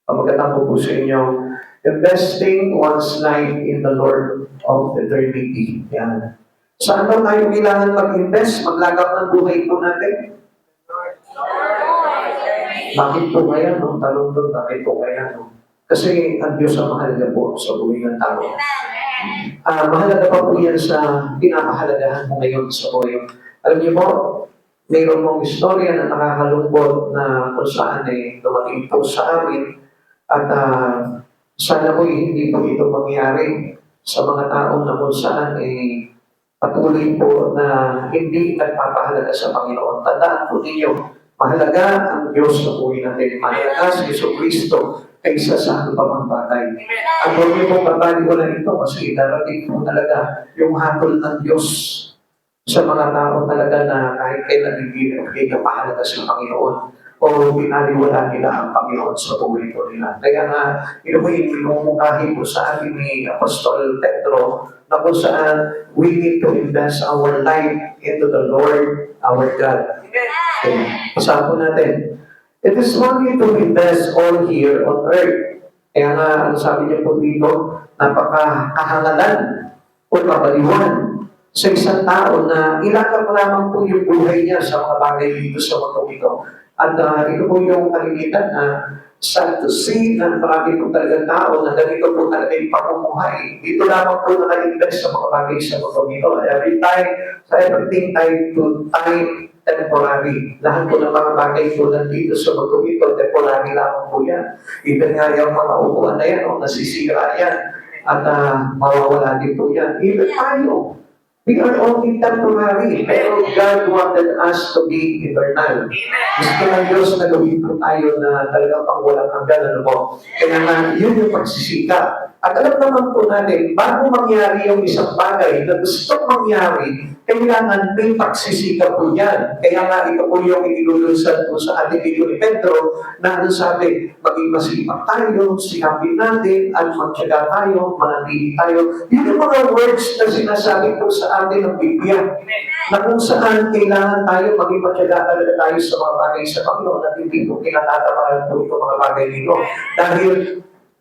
Pagkatapos po sa inyo, investing one's life in the Lord of eternity. Yan. Saan ba tayo kailangan mag-invest? Maglagak ng buhay po natin? Bakit po kaya, no? Tanong doon, bakit po kaya, no? Kasi ang Diyos ang mahalaga po sa buhay ng tao. Mahalaga pa po yan sa pinapahalagahan mo ngayon sa buhay. Alam niyo po, mayroon mong istorya na nakakalungkot na kung saan dumating po sa amin at sana po hindi po ito mangyari sa mga taong na kung saan patuloy po na hindi nagpapahalaga sa Panginoon. Tandaan po ninyo, mahalaga ang Diyos sa buhay natin. Mahalaga si Jesucristo kaysa sa ano pa mang bagay. At huwag niyo pong babaliwalan ito kasi darating po talaga yung hatol ng Diyos sa mga tao talaga na kahit kailan hindi mahalaga sa Panginoon o binaliwala nila ang Panginoon sa buhay po nila. Kaya nga, ito po yung pinumungkahi po sa atin ni Apostol Pedro na kung saan we need to invest our life into the Lord, our God. Okay. Pasahan po natin. It is only to invest all here on earth. Kaya nga, ano sabi niya po dito, napakahangalan o kabaliwan sa isang tao na ilagak lamang po yung buhay niya sa mga bagay dito sa mundo ito. At ito po yung kalimitan na sad to see na marami po talagang tao na ganito po talaga yung pamumuhay. Dito lamang po naka-invest sa mga bagay sa mundo ito. Everything tied to time temporary. Lahat po ng mga bagay po nandito sa mundo ito, temporary lamang po yan. Even nga yung mga upuan na yan, nasisira yan. At mawawala din po yan. Even tayo. We are only temporary, pero God wanted us to be eternal. Gusto ng Diyos na gawin po tayo na talagang pangwalang hanggan, ano po. Kaya nga, yun yung pagsisikap. At alam naman po natin, bago mangyari yung isang bagay na gusto mangyari, kailangan may pagsisikap po yan. Kaya nga, ito po yung inilulunsad po sa ating video ni Pedro, na ano sabi, maging masipag tayo, sikapin natin, at magtyaga tayo, manatili tayo. Yun yung mga words na sinasabi po sa atin ng Biblia, na kung saan kailangan tayo maging matyaga talaga tayo sa mga bagay sa Panginoon at hindi po kinatataparan po itong mga bagay nito. Dahil,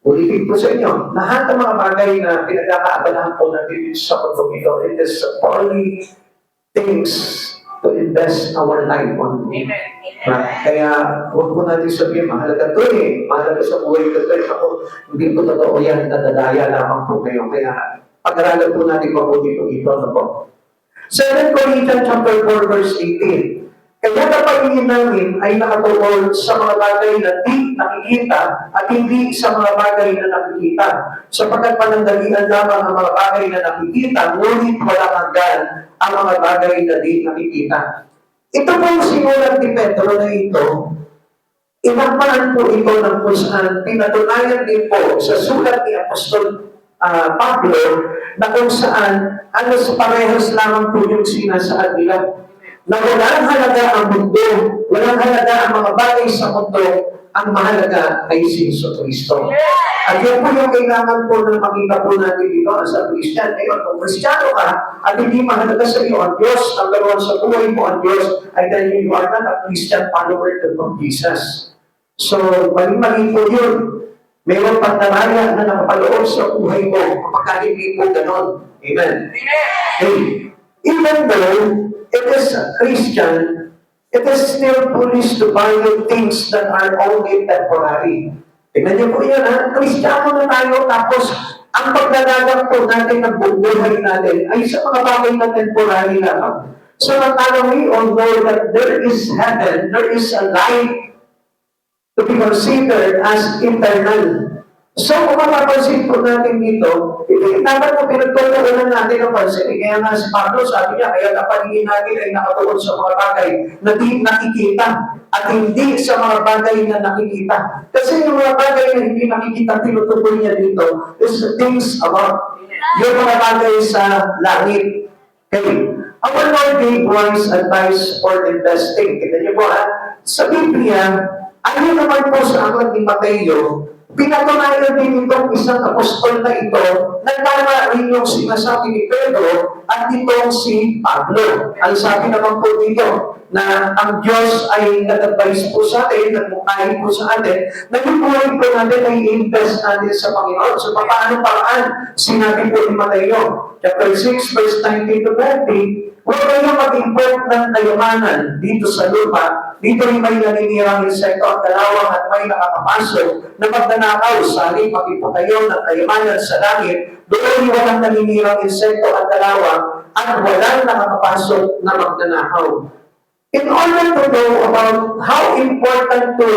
ulitin po sa inyo, lahat ng mga bagay na pinagkakaabalahan po natin sa mundo ito, it is only things to invest our life on. Kaya, huwag po natin sabihin, mahalaga ito mahalaga sa buhay ko ito. Ako, hindi po totoo yan, nadadaya lamang po kayo. Kaya, pag-aralan po natin mabuti po ito. Ano po? 2 Corinthians chapter 4, verse 18. Kaya napagingin namin ay nakatuon sa mga bagay na di nakikita at hindi sa mga bagay na nakikita. Sapagkat panandalian lamang ang mga bagay na nakikita, ngunit walang hanggan ang mga bagay na di nakikita. Ito po yung sinulat ni Pedro na ito. Inakmaan po ito ng kung saan pinatunayan din po sa sulat ni Apostol Pablo na kung saan sa parehas lamang po yung sinasaad nila na walang halaga ang mundo, walang halaga ang mga bagay sa mundo, ang mahalaga ay si Jesucristo. At yan po yung kailangan po na makita po natin dito sa Christian. Ngayon, kung Kristiyano ka at hindi mahalaga sa iyo ang Diyos, ang gawin sa buhay mo ang Diyos, ay dahil you are not a Christian follower of Jesus. So, mali-mali po yun. Mayroon pang naraya na nakapaloob sa buhay mo kapag hindi po ganon. Amen. Hey, even though it is a Christian, it is still foolish to value things that are only temporary. Tingnan niyo po yan, ha? Kristiyano na tayo, tapos ang paglalagang po natin ng buhay natin ay sa mga bagay na temporary lang. Samantala, we all know that there is heaven, there is a life to be considered as eternal. So, kung mapapansin po natin dito, dapat po pinagtutulungan natin ang pansin. Kaya nga si Pablo, sabi niya, kaya napaningin natin ay nakatuon sa mga bagay na di nakikita at hindi sa mga bagay na nakikita. Kasi yung mga bagay na hindi nakikita, tinutukoy niya dito is the things above. Yung mga bagay sa langit. Okay. Our Lord gave wise advice for investing. Tignan niyo po, sa Biblia, ano naman po sa aklat ni Mateo, Pinatunayan din itong isang apostol na ito na tama rin yung sinasabi ni Pedro at itong si Pablo. Ang sabi naman po dito na ang Diyos ay nag-advise po sa atin, nagmukhain po sa atin, na yung buhay po natin ay invest natin sa Panginoon. So, paano paraan? Sinabi po ni Mateo, chapter 6, verse 19 to 20, huwag kayo mag-import ng kayamanan dito sa lupa. Dito rin may naninirang insekto at kalawang at may nakakapasok na magnanakaw. Sali, mag-import kayo ng kayamanan sa langit. Doon walang naninirang insekto at kalawang at walang nakakapasok na magnanakaw. In order to know about how important to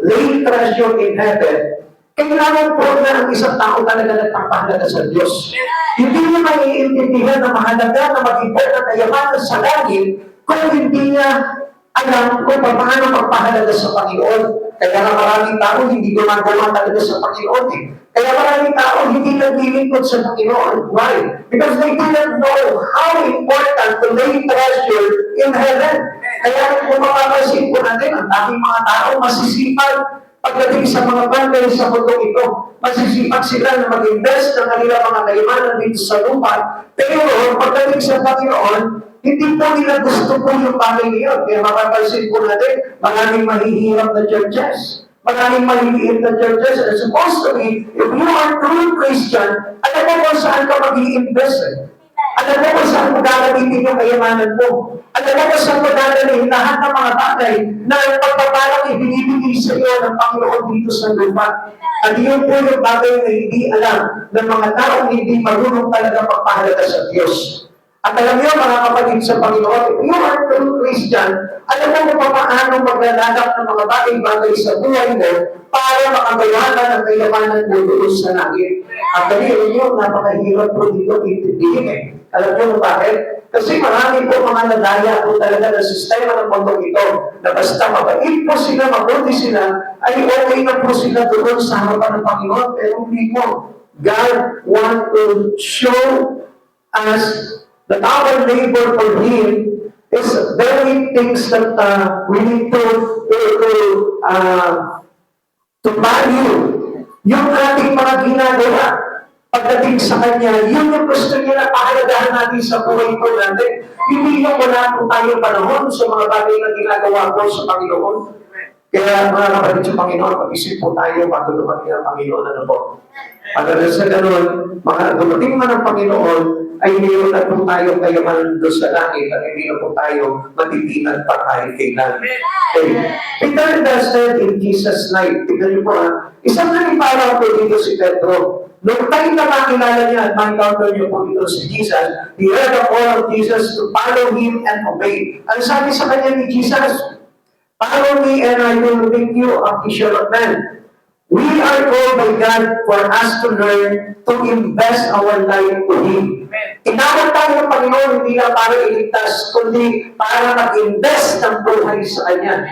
lay treasure in heaven, kailangan po na ang isang tao talaga nagpapahalaga sa Diyos. Hindi niya maiintindihan na mahalaga na mag-import ng kayamanan sa langit kung hindi niya alam kung paano magpahalaga sa Panginoon. Kaya nga maraming tao hindi gumagawa talaga sa Panginoon. Kaya maraming tao hindi naglilingkod sa Panginoon. Why? Because they didn't know how important to lay treasure in heaven. Kaya kung mapapansin po natin, ang daming mga tao masisipag pagdating sa mga bagay sa mundo ito. Masisipag sila na mag-invest ng kanilang mga kayamanan dito sa lupa. Pero pagdating sa Panginoon, hindi po nila gusto po yung bagay niyon. Kaya mapapansin po natin, maraming mahihirap na churches. Maraming maliliit na churches. And supposed to be, if you are true Christian, alam mo kung saan ka mag-i-invest. Alam mo kung saan mo gagamitin yung kayamanan mo. Alam mo kung saan mo dadalhin lahat ng mga bagay na pagpapalang ibinibigay sa iyo ng Panginoon dito sa lupa. At yun po yung bagay na hindi alam ng mga taong hindi marunong talaga magpahalaga sa Diyos. At alam niyo, mga kapatid sa Panginoon, if you are true Christian, alam mo kung paano maglalagap ng mga bagay-bagay sa buhay mo para makagawa ka ng kayamanan mo doon sa langit. At dahil yun, napakahirap po dito intindihin eh. Alam niyo kung bakit? Kasi marami po mga nadaya po talaga ng sistema ng mundo ito na basta mabait po sila, mabuti sila, ay okay na po sila doon sa harapan ng Panginoon. Pero hindi mo. God want to show us that our labor for Him is very things that we need to value. Yung ating mga ginagawa pagdating sa Kanya, yun yung gusto niya na pahalagahan natin sa buhay po natin. Hindi yung wala po tayo panahon sa mga bagay na ginagawa po sa Panginoon. Kaya mga kapatid sa Panginoon, pag-isip po tayo bago dumating ang Panginoon. Ano po? Pag sa ganun, mga dumating man ang Panginoon, ay mayroon na po tayo kayamanan doon sa langit at hindi na po tayo matitinan pa kahit kailan. Okay. Peter said in Jesus' life, tignan niyo po isang naniparang po dito si Pedro. Noong tayo na makilala niya at ma-encounter niyo po dito si Jesus, he heard the call of Jesus to follow Him and obey. Ang sabi sa kanya ni Jesus, follow me and I will make you a fisher of men. We are called by God for us to learn to invest our life to Him. Inawag tayo ng Panginoon hindi lang para iligtas, kundi para mag-invest ng buhay sa Kanya.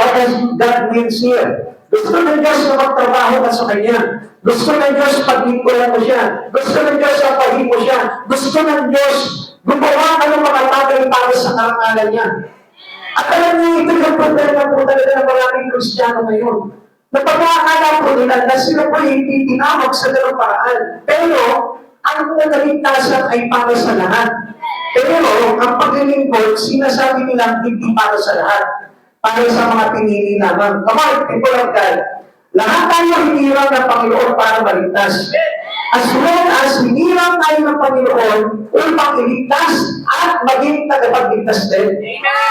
What does God means here? Gusto ng Diyos na magtrabaho ka sa Kanya. Gusto ng Diyos paglingkuran mo siya. Gusto ng Diyos sapahin mo siya. Gusto ng Diyos gumawa ka ng mga bagay para sa karangalan niya. At alam niyo, ito yung problema po talaga ng maraming Kristiyano ngayon. Napag-aakala po nila na sila po hindi tinawag sa ganung paraan. Pero, ang nagaligtasan ay para sa lahat. Pero, ang paglilingkod, sinasabi nila hindi para sa lahat. Para sa mga pinili lamang. Come on, people of God. Lahat tayo hinirang ng Panginoon para maligtas. As long as hinirang tayo ng Panginoon upang iligtas at maging tagapagligtas din.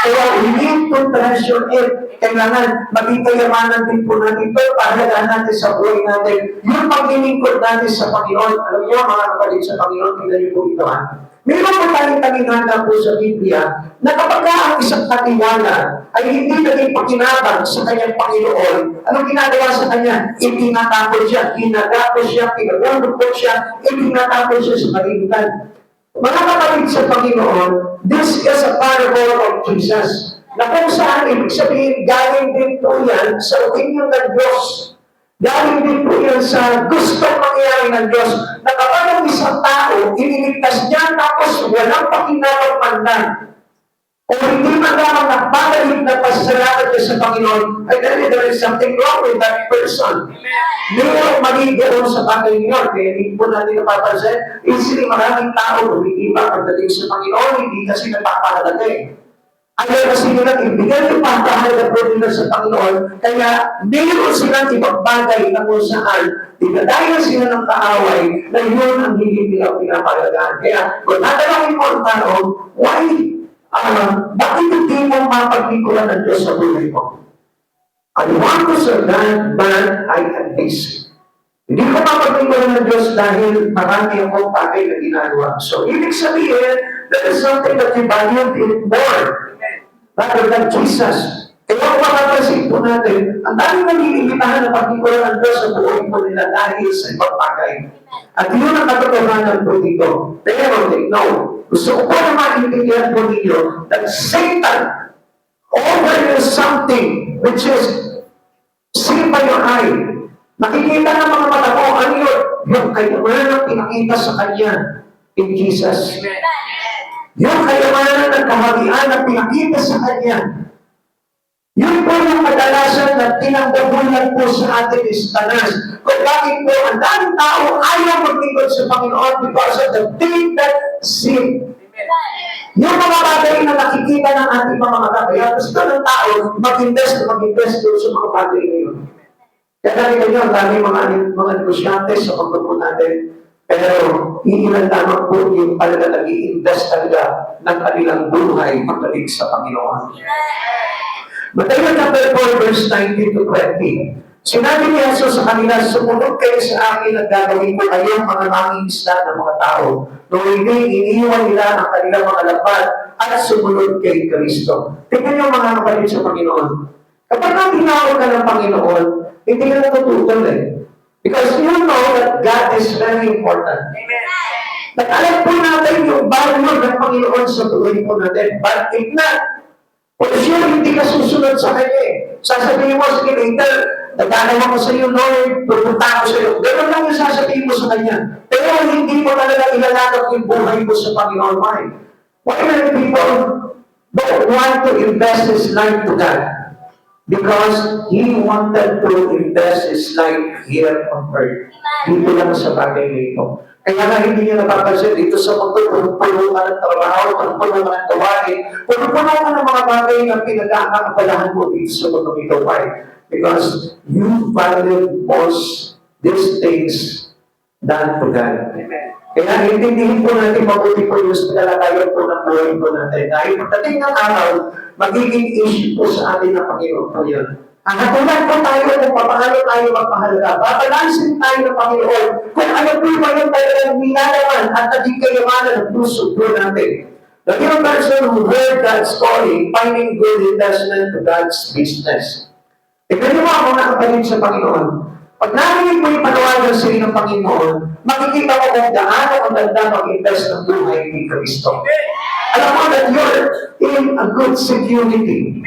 Kaya we need to treasure it. Kailangan maging kayamanan din po natin ito para natin sa buhay natin. Yung paglilingkod natin sa Panginoon. Alam niyo mga kapatid sa Panginoon, tingnan niyo po ito Meron po tayong talinhaga po sa Biblia na kapag ang isang katiwala ay hindi naging pakinabang sa kanyang Panginoon, anong ginagawa sa kanya? Itinatapos siya, ginagapos siya, pinagulupot siya, itinatapos siya sa kalimutan. Mga kapatid sa Panginoon, this is a parable of Jesus. Na kung saan, ibig sabihin, galing din po yan sa opinion ng Diyos. Galing din po yan sa gustong mangyari ng Diyos na kapag ang isang tao, iniligtas niya tapos walang pakinabang man lang. o hindi man lamang nagbabalik na pasasalamat niya sa Panginoon, I tell you, there is something wrong with that person. Mayroong mali doon sa Panginoon. Kaya hindi po natin napapansin, easily maraming tao umiiba pagdating sa Panginoon, hindi kasi nagpapahalaga eh. Ayaw kasi nila ibigay yung pagkahalaga po nila sa Panginoon, kaya mayroon silang ibang bagay na kung saan dinadayan sila ng kaaway na yun ang hindi nila pinapahalagaan. Kaya kung natalangin mo ang tao, why? Bakit hindi mo mapaglikuran ng Diyos sa buhay mo? I want to serve God, but I am busy. Hindi ko mapaglikuran ng Diyos dahil marami akong bagay na ginagawa. So, ibig sabihin, there is something that you value in more rather than Jesus. Kaya kung makapansin po natin, ang daming nag-iimitahan na paglikuran ng Diyos sa buhay mo nila dahil sa ibang bagay. At yun ang katotohanan po dito. Pero, no. Gusto ko po na maintindihan po ninyo that Satan offers something which is seen by your eye. Nakikita ng mga mata mo, ano yun? Yung kayamanan ang pinakita sa kanya in Jesus. Yung kayamanan ng kaharian ang pinakita sa kanya. Yun po yung kadalasan na tinanggabulan po sa atin is Satanas. Kung bakit po ang daming tao ayaw maglingkod sa Panginoon because of the thing that sin. Yung mga bagay na nakikita ng ating mga mata, kaya gusto ng tao mag-invest doon sa mga bagay na yun. Kaya nakita nyo, ang dami mga negosyante sa pagpupo natin. Pero, iilan lamang po yung talaga nag-i-invest talaga ng kanilang buhay pagdating sa Panginoon. Matthew chapter 4, verse 19 to 20. Sinabi ni Jesus sa kanila, sumunod kayo sa akin at gagawin ko kayong mga mangingisda ng mga tao. Nung hindi, iniiwan nila ang kanilang mga lapad at sumunod kay Kristo. Tingnan niyo mga kapatid sa Panginoon. Kapag tinawag ka ng Panginoon, hindi ka natututol eh. Because you know that God is very important. Amen. Nag-alam po natin yung value ng Panginoon sa buhay po natin. But if not, for sure, hindi ka susunod sa Kanya eh. Sasabihin mo, sige later, nagkakawa ko sa iyo, Lord, pupunta ako sa iyo. Ganun lang yung sasabihin mo sa Kanya. Pero hindi mo talaga ilalagak yung buhay mo sa Panginoon. Why? Why many people don't want to invest his life to God? Because he wanted to invest his life here on earth. Dito lang sa bagay na ito. Kaya nga hindi niyo napapansin dito sa mundo, puno ka ng trabaho, puno ka ng gawain, puno ka ng mga bagay na pinag-aakabalahan mo dito sa mundo ito. Why? Because you value most these things than to God. Kaya intindihin po natin mabuti po yung talagayan po ng buhay po natin. Dahil pagdating ng araw, magiging issue po sa atin ng Panginoon po yun. Ang hatulan po tayo kung paano tayo magpahalaga. Babalansin tayo ng Panginoon kung ano po ba yung talagang minalaman at naging kayamanan ng puso po natin. The new person who heard God's calling, finding good investment to God's business. Tignan niyo ako mga kapatid sa Panginoon. Pag narinig mo yung panawagan sa iyo ng Panginoon, makikita mo kung gaano ang ganda mag-invest ng buhay ni Kristo. Alam mo that you're in a good security.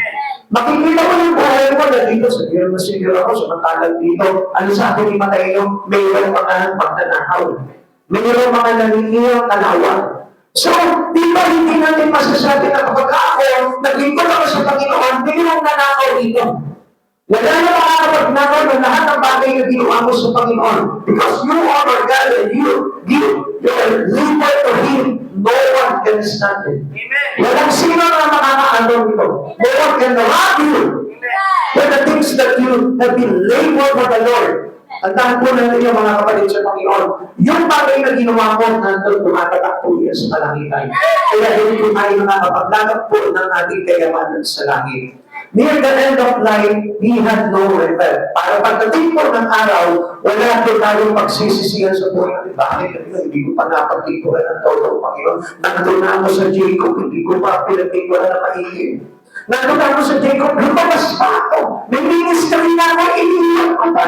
Makikita mo yung buhay mo na dito, siguro na siguro ako, samantalang dito, ano sabi ni Mateo, mayroong mga pagnanakaw. Mayroong mga naniniyang kalawan. So, di ba hindi natin masasabi na kapag ako, naglingkod ako sa Panginoon, mayroong nanakaw dito. Wala na makakapagnakaw ng lahat ng bagay na ginawa mo sa Panginoon. Because you honor God and you're labor to Him. No one can stand it. Walang sino na makakaano nito. No one can rob you for the things that you have been labor for the Lord. Ang tahan po natin yung mga kapatid sa Panginoon. Yung bagay na ginawa mo, nandun tumatatak po yan sa kalangitan. Kaya hindi po tayo nakakapaglagap po ng ating kayamanan sa langit. Near the end of life, we had no regret. Para pagdating po ng araw, wala po tayong pagsisisihan sa buhay natin. Bakit? Hindi ko pa napaglikuran ng todo, Panginoon. Nandun na ako sa Jacob, hindi ko pa pinaglikuran na maiging. Nandun na ako sa Jacob, lumabas pa ako. May ministry na ako, iniiwan ko pa.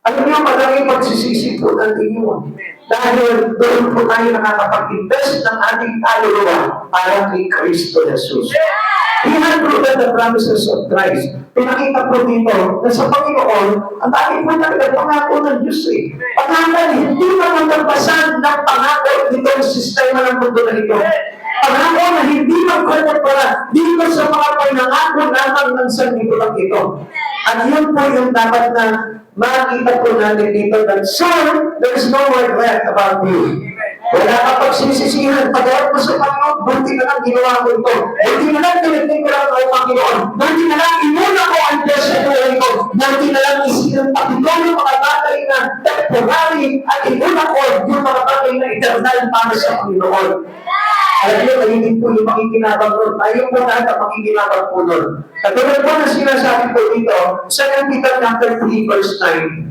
Alam niyo, maraming pagsisisi po natin yun. Dahil doon po tayo nakakapag-invest ng ating kaluluwa para kay Kristo Jesus. He had proven the promises of Christ. Pinakita po dito na sa Panginoon, ang dami po talaga pangako ng Diyos eh. Pangako, hindi naman nagpasan ng pangako nitong sistema ng mundo na ito. Pangako na hindi magkontra dito sa mga pinangako lamang ng sanlibutan ito. At yun po yung dapat na makita po natin dito that, Sir, there is no regret about you. Wala ka pagsisisihan. Pagawat mo sa Panginoon, buti na lang ginawa ko ito. Buti na lang tinignan ko lang ang Panginoon. Buti na lang inuna ko ang Diyos sa buhay ko. Buti na lang isinuntabi ko yung mga bagay na temporary at inuna ko yung mga bagay na eternal para sa Panginoon. Alam niyo, mahilig po yung makikinabang nun. Tayo po lahat ang makikinabang po nun. Katulad po na sinasabi po dito, sa Peter chapter 3 verse 9,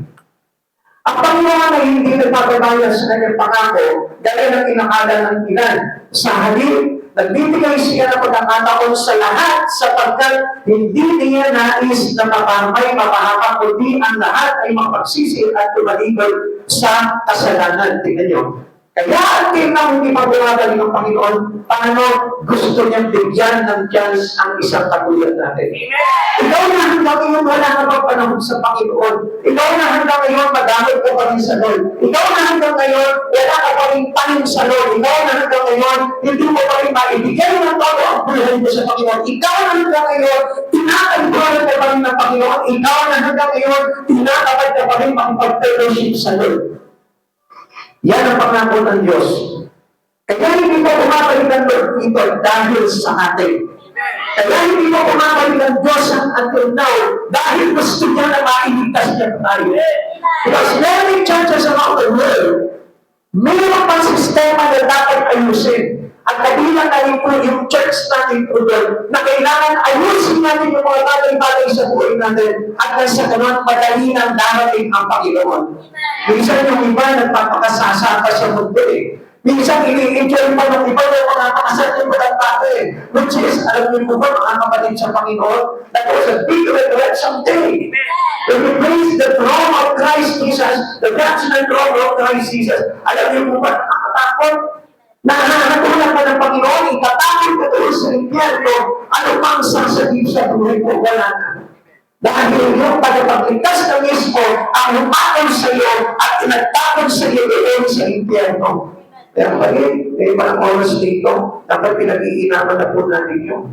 ang Panginoon ay hindi nagpapabaya sa kanyang pangako dahil ang inakala ng ilan. Sa halip, nagbibigay siya ng pagkakataon sa lahat sapagkat hindi niya nais na mapahama kundi ang lahat ay mapagsisi at tumalibay sa kasalanan. Tingnan niyo. Kaya ang tinang hindi pagbumagal ng Panginoon, paano gusto niyang bigyan ng chance ang isang katulad natin. Ikaw na hanggang ngayon wala ka pang panahon sa Panginoon. Ikaw na hanggang ngayon magamit ka pa rin sa Lord. Ikaw na hanggang ngayon wala ka pa rin tanim sa Lord. Ikaw na hanggang ngayon hindi mo pa rin maibigay ng todo ang buhay mo sa Panginoon. Ikaw na hanggang ngayon tinatagpuan ka pa rin ng Panginoon. Ikaw na hanggang ngayon tinatapad ka pa rin makipag-fellowship sa Lord. Yan ang pangako ng Diyos. Kaya hindi mo bumabalik ng Lord dito dahil sa atin. Kaya hindi mo bumabalik ng Diyos until now dahil gusto niya na mailigtas niya tayo. Because many churches around the world, mayroon pang sistema na dapat ayusin. At kabilang na rin po yung church natin po doon na kailangan ayusin natin yung mga bagay-bagay sa buhay natin at sa ganun madali nang darating ang Panginoon. Minsan yung iba nagpapakasasaka sa mundo eh. Minsan ini-enjoy pa ng iba yung mga makasalimutan tayo eh. Which is, alam niyo po ba mga kapatid sa Panginoon, that was a big regret someday. When we praise the throne of Christ Jesus, the judgment throne of Christ Jesus, alam niyo po ba nakakatakot? Nahahangunan ka ng Panginoon, itatakot ka doon sa impyerno, ano pang sasabihin sa buhay ko, wala na. Dahil yung pagpagligtas na mismo ang lumakon sa iyo at inagtakot sa iyo doon sa impyerno. Kaya pali, may mga oras dito, dapat pinag-iinaman na po natin yun.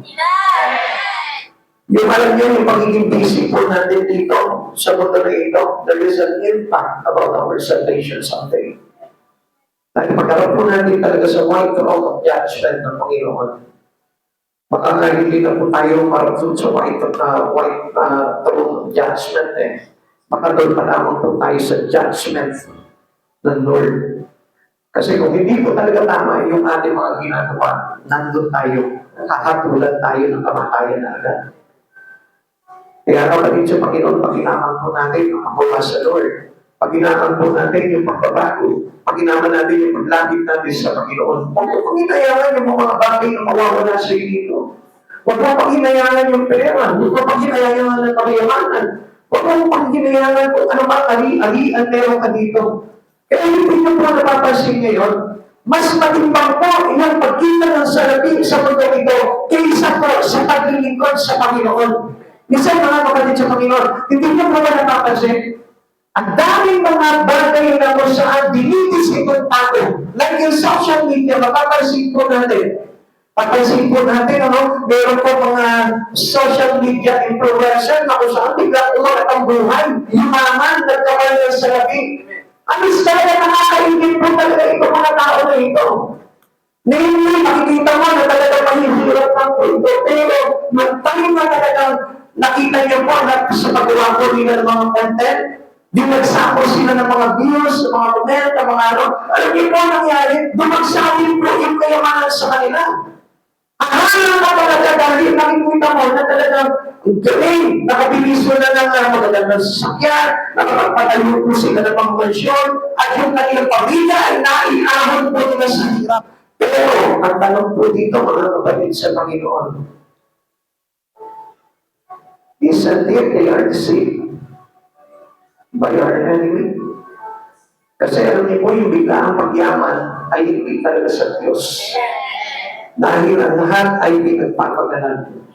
Yung alam niyo, yung pagiging busy po natin dito sa mundo na ito, there is an impact about our salvation someday. Dahil pagkaroon po natin talaga sa white throne of judgment ng Panginoon, baka nga hindi na po tayo marating sa white throne of judgment eh. Baka doon pa lamang po tayo sa judgment ng Lord. Kasi kung hindi po talaga tama yung ating mga ginagawa, nandun tayo, kakatulad tayo ng kamatayan na agad. Kaya kapatid sa Panginoon, pag-inaman po natin ang pagbukas sa Lord. Pag-inaman po natin yung pagbabago. Pag-inaman natin yung paglapit natin sa Panginoon. Huwag mo pag-inayangan yung mga bagay na mawawala sa iyo dito. Huwag mo pag-inayangan yung pera. Huwag mo pag-inayangan ng pagayamanan. Huwag mo pag-inayangan kung ano ba ali-alian meron ka dito. Kaya hindi nyo po napapansin ngayon, mas matimbang po ilang pagkita ng salapi sa mundo ito kaysa po sa paglilingkod sa Panginoon. Minsan mga kapatid sa Panginoon, hindi nyo po napapansin, ang daming mga bagay na kung saan dinitis itong tao. Like yung social media, mapapansin po natin. Papansin po natin, meron po mga social media influencer na kung saan biglang umangat ang buhay. Yumaman, nagkawal ng salapi. Ano talaga nakakaingin po talaga itong mga tao na ito? Namely, makikita mo na talaga mahihirap ng punto. Pero, yung time na talagang nakita niyo po na sa paggawa po nila ng mga content, Dimagsako sila ng mga views, ng mga comment, ng mga ano. Alam niyo po ang nangyari? Dumagsakin po yung kayamanan sa kanila. Akala ka talaga dahil nakikita mo na talagang galing, nakabilis mo na ng magagandang sasakyan, nakapagpatayo po sila ng mga mansyon, at yung kanilang pamilya ay naiahon po nila sa hirap. Pero, ang tanong po dito, mga kapatid sa Panginoon, isn't it they are deceived by our enemy? Kasi alam niyo po, yung biglaang pagyaman ay hindi talaga sa Diyos. Dahil ang lahat ay pinagpapagalan.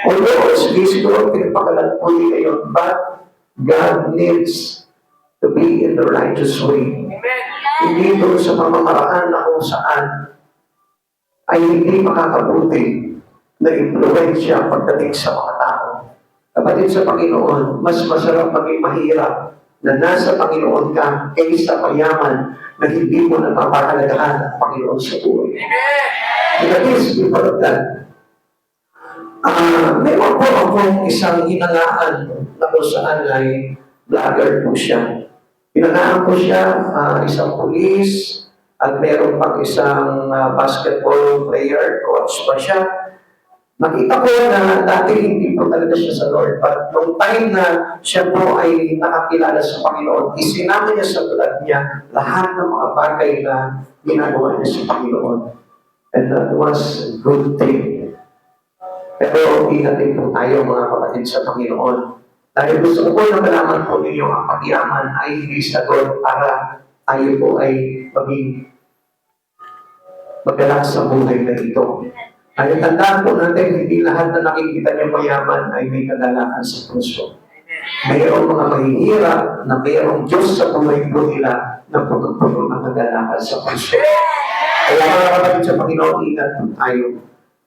Although, sige siguro pinagpagalan po nila yun, but God needs to be in the righteous way. Hindi doon sa pamamaraan na kung saan ay hindi makakabuti na impluensya pagdating sa mga tao. Kapatid sa Panginoon, mas masarap maging mahirap na nasa Panginoon ka kaysa mayaman na hindi mo napapahalagahan ang Panginoon sa buhay. That is, because of that, meron po akong isang hinangaan na kung saan ay vlogger po siya. Hinangaan ko siya, isang pulis, at meron pang isang basketball player, coach pa siya. Nakita ko na dati hindi po talaga siya sa Lord, but nung time na siya po ay nakakilala sa Panginoon, isinama niya sa tulad niya lahat ng mga bagay na ginagawa niya sa Panginoon. And that was a good thing. Pero hindi natin po tayo mga kapatid sa Panginoon. Dahil gusto ko na malaman po ninyo ang pagyaman ay hindi sagot para tayo po ay maging magalak sa buhay na ito. Ay tandaan po natin, hindi lahat na nakikita niyo mayaman ay may kagalakan sa puso. Mayroong mga mahihirap na mayroong Diyos sa buhay po nila na puno ng kagalakan sa puso. Kaya mga kapatid sa Panginoon, ingat po tayo.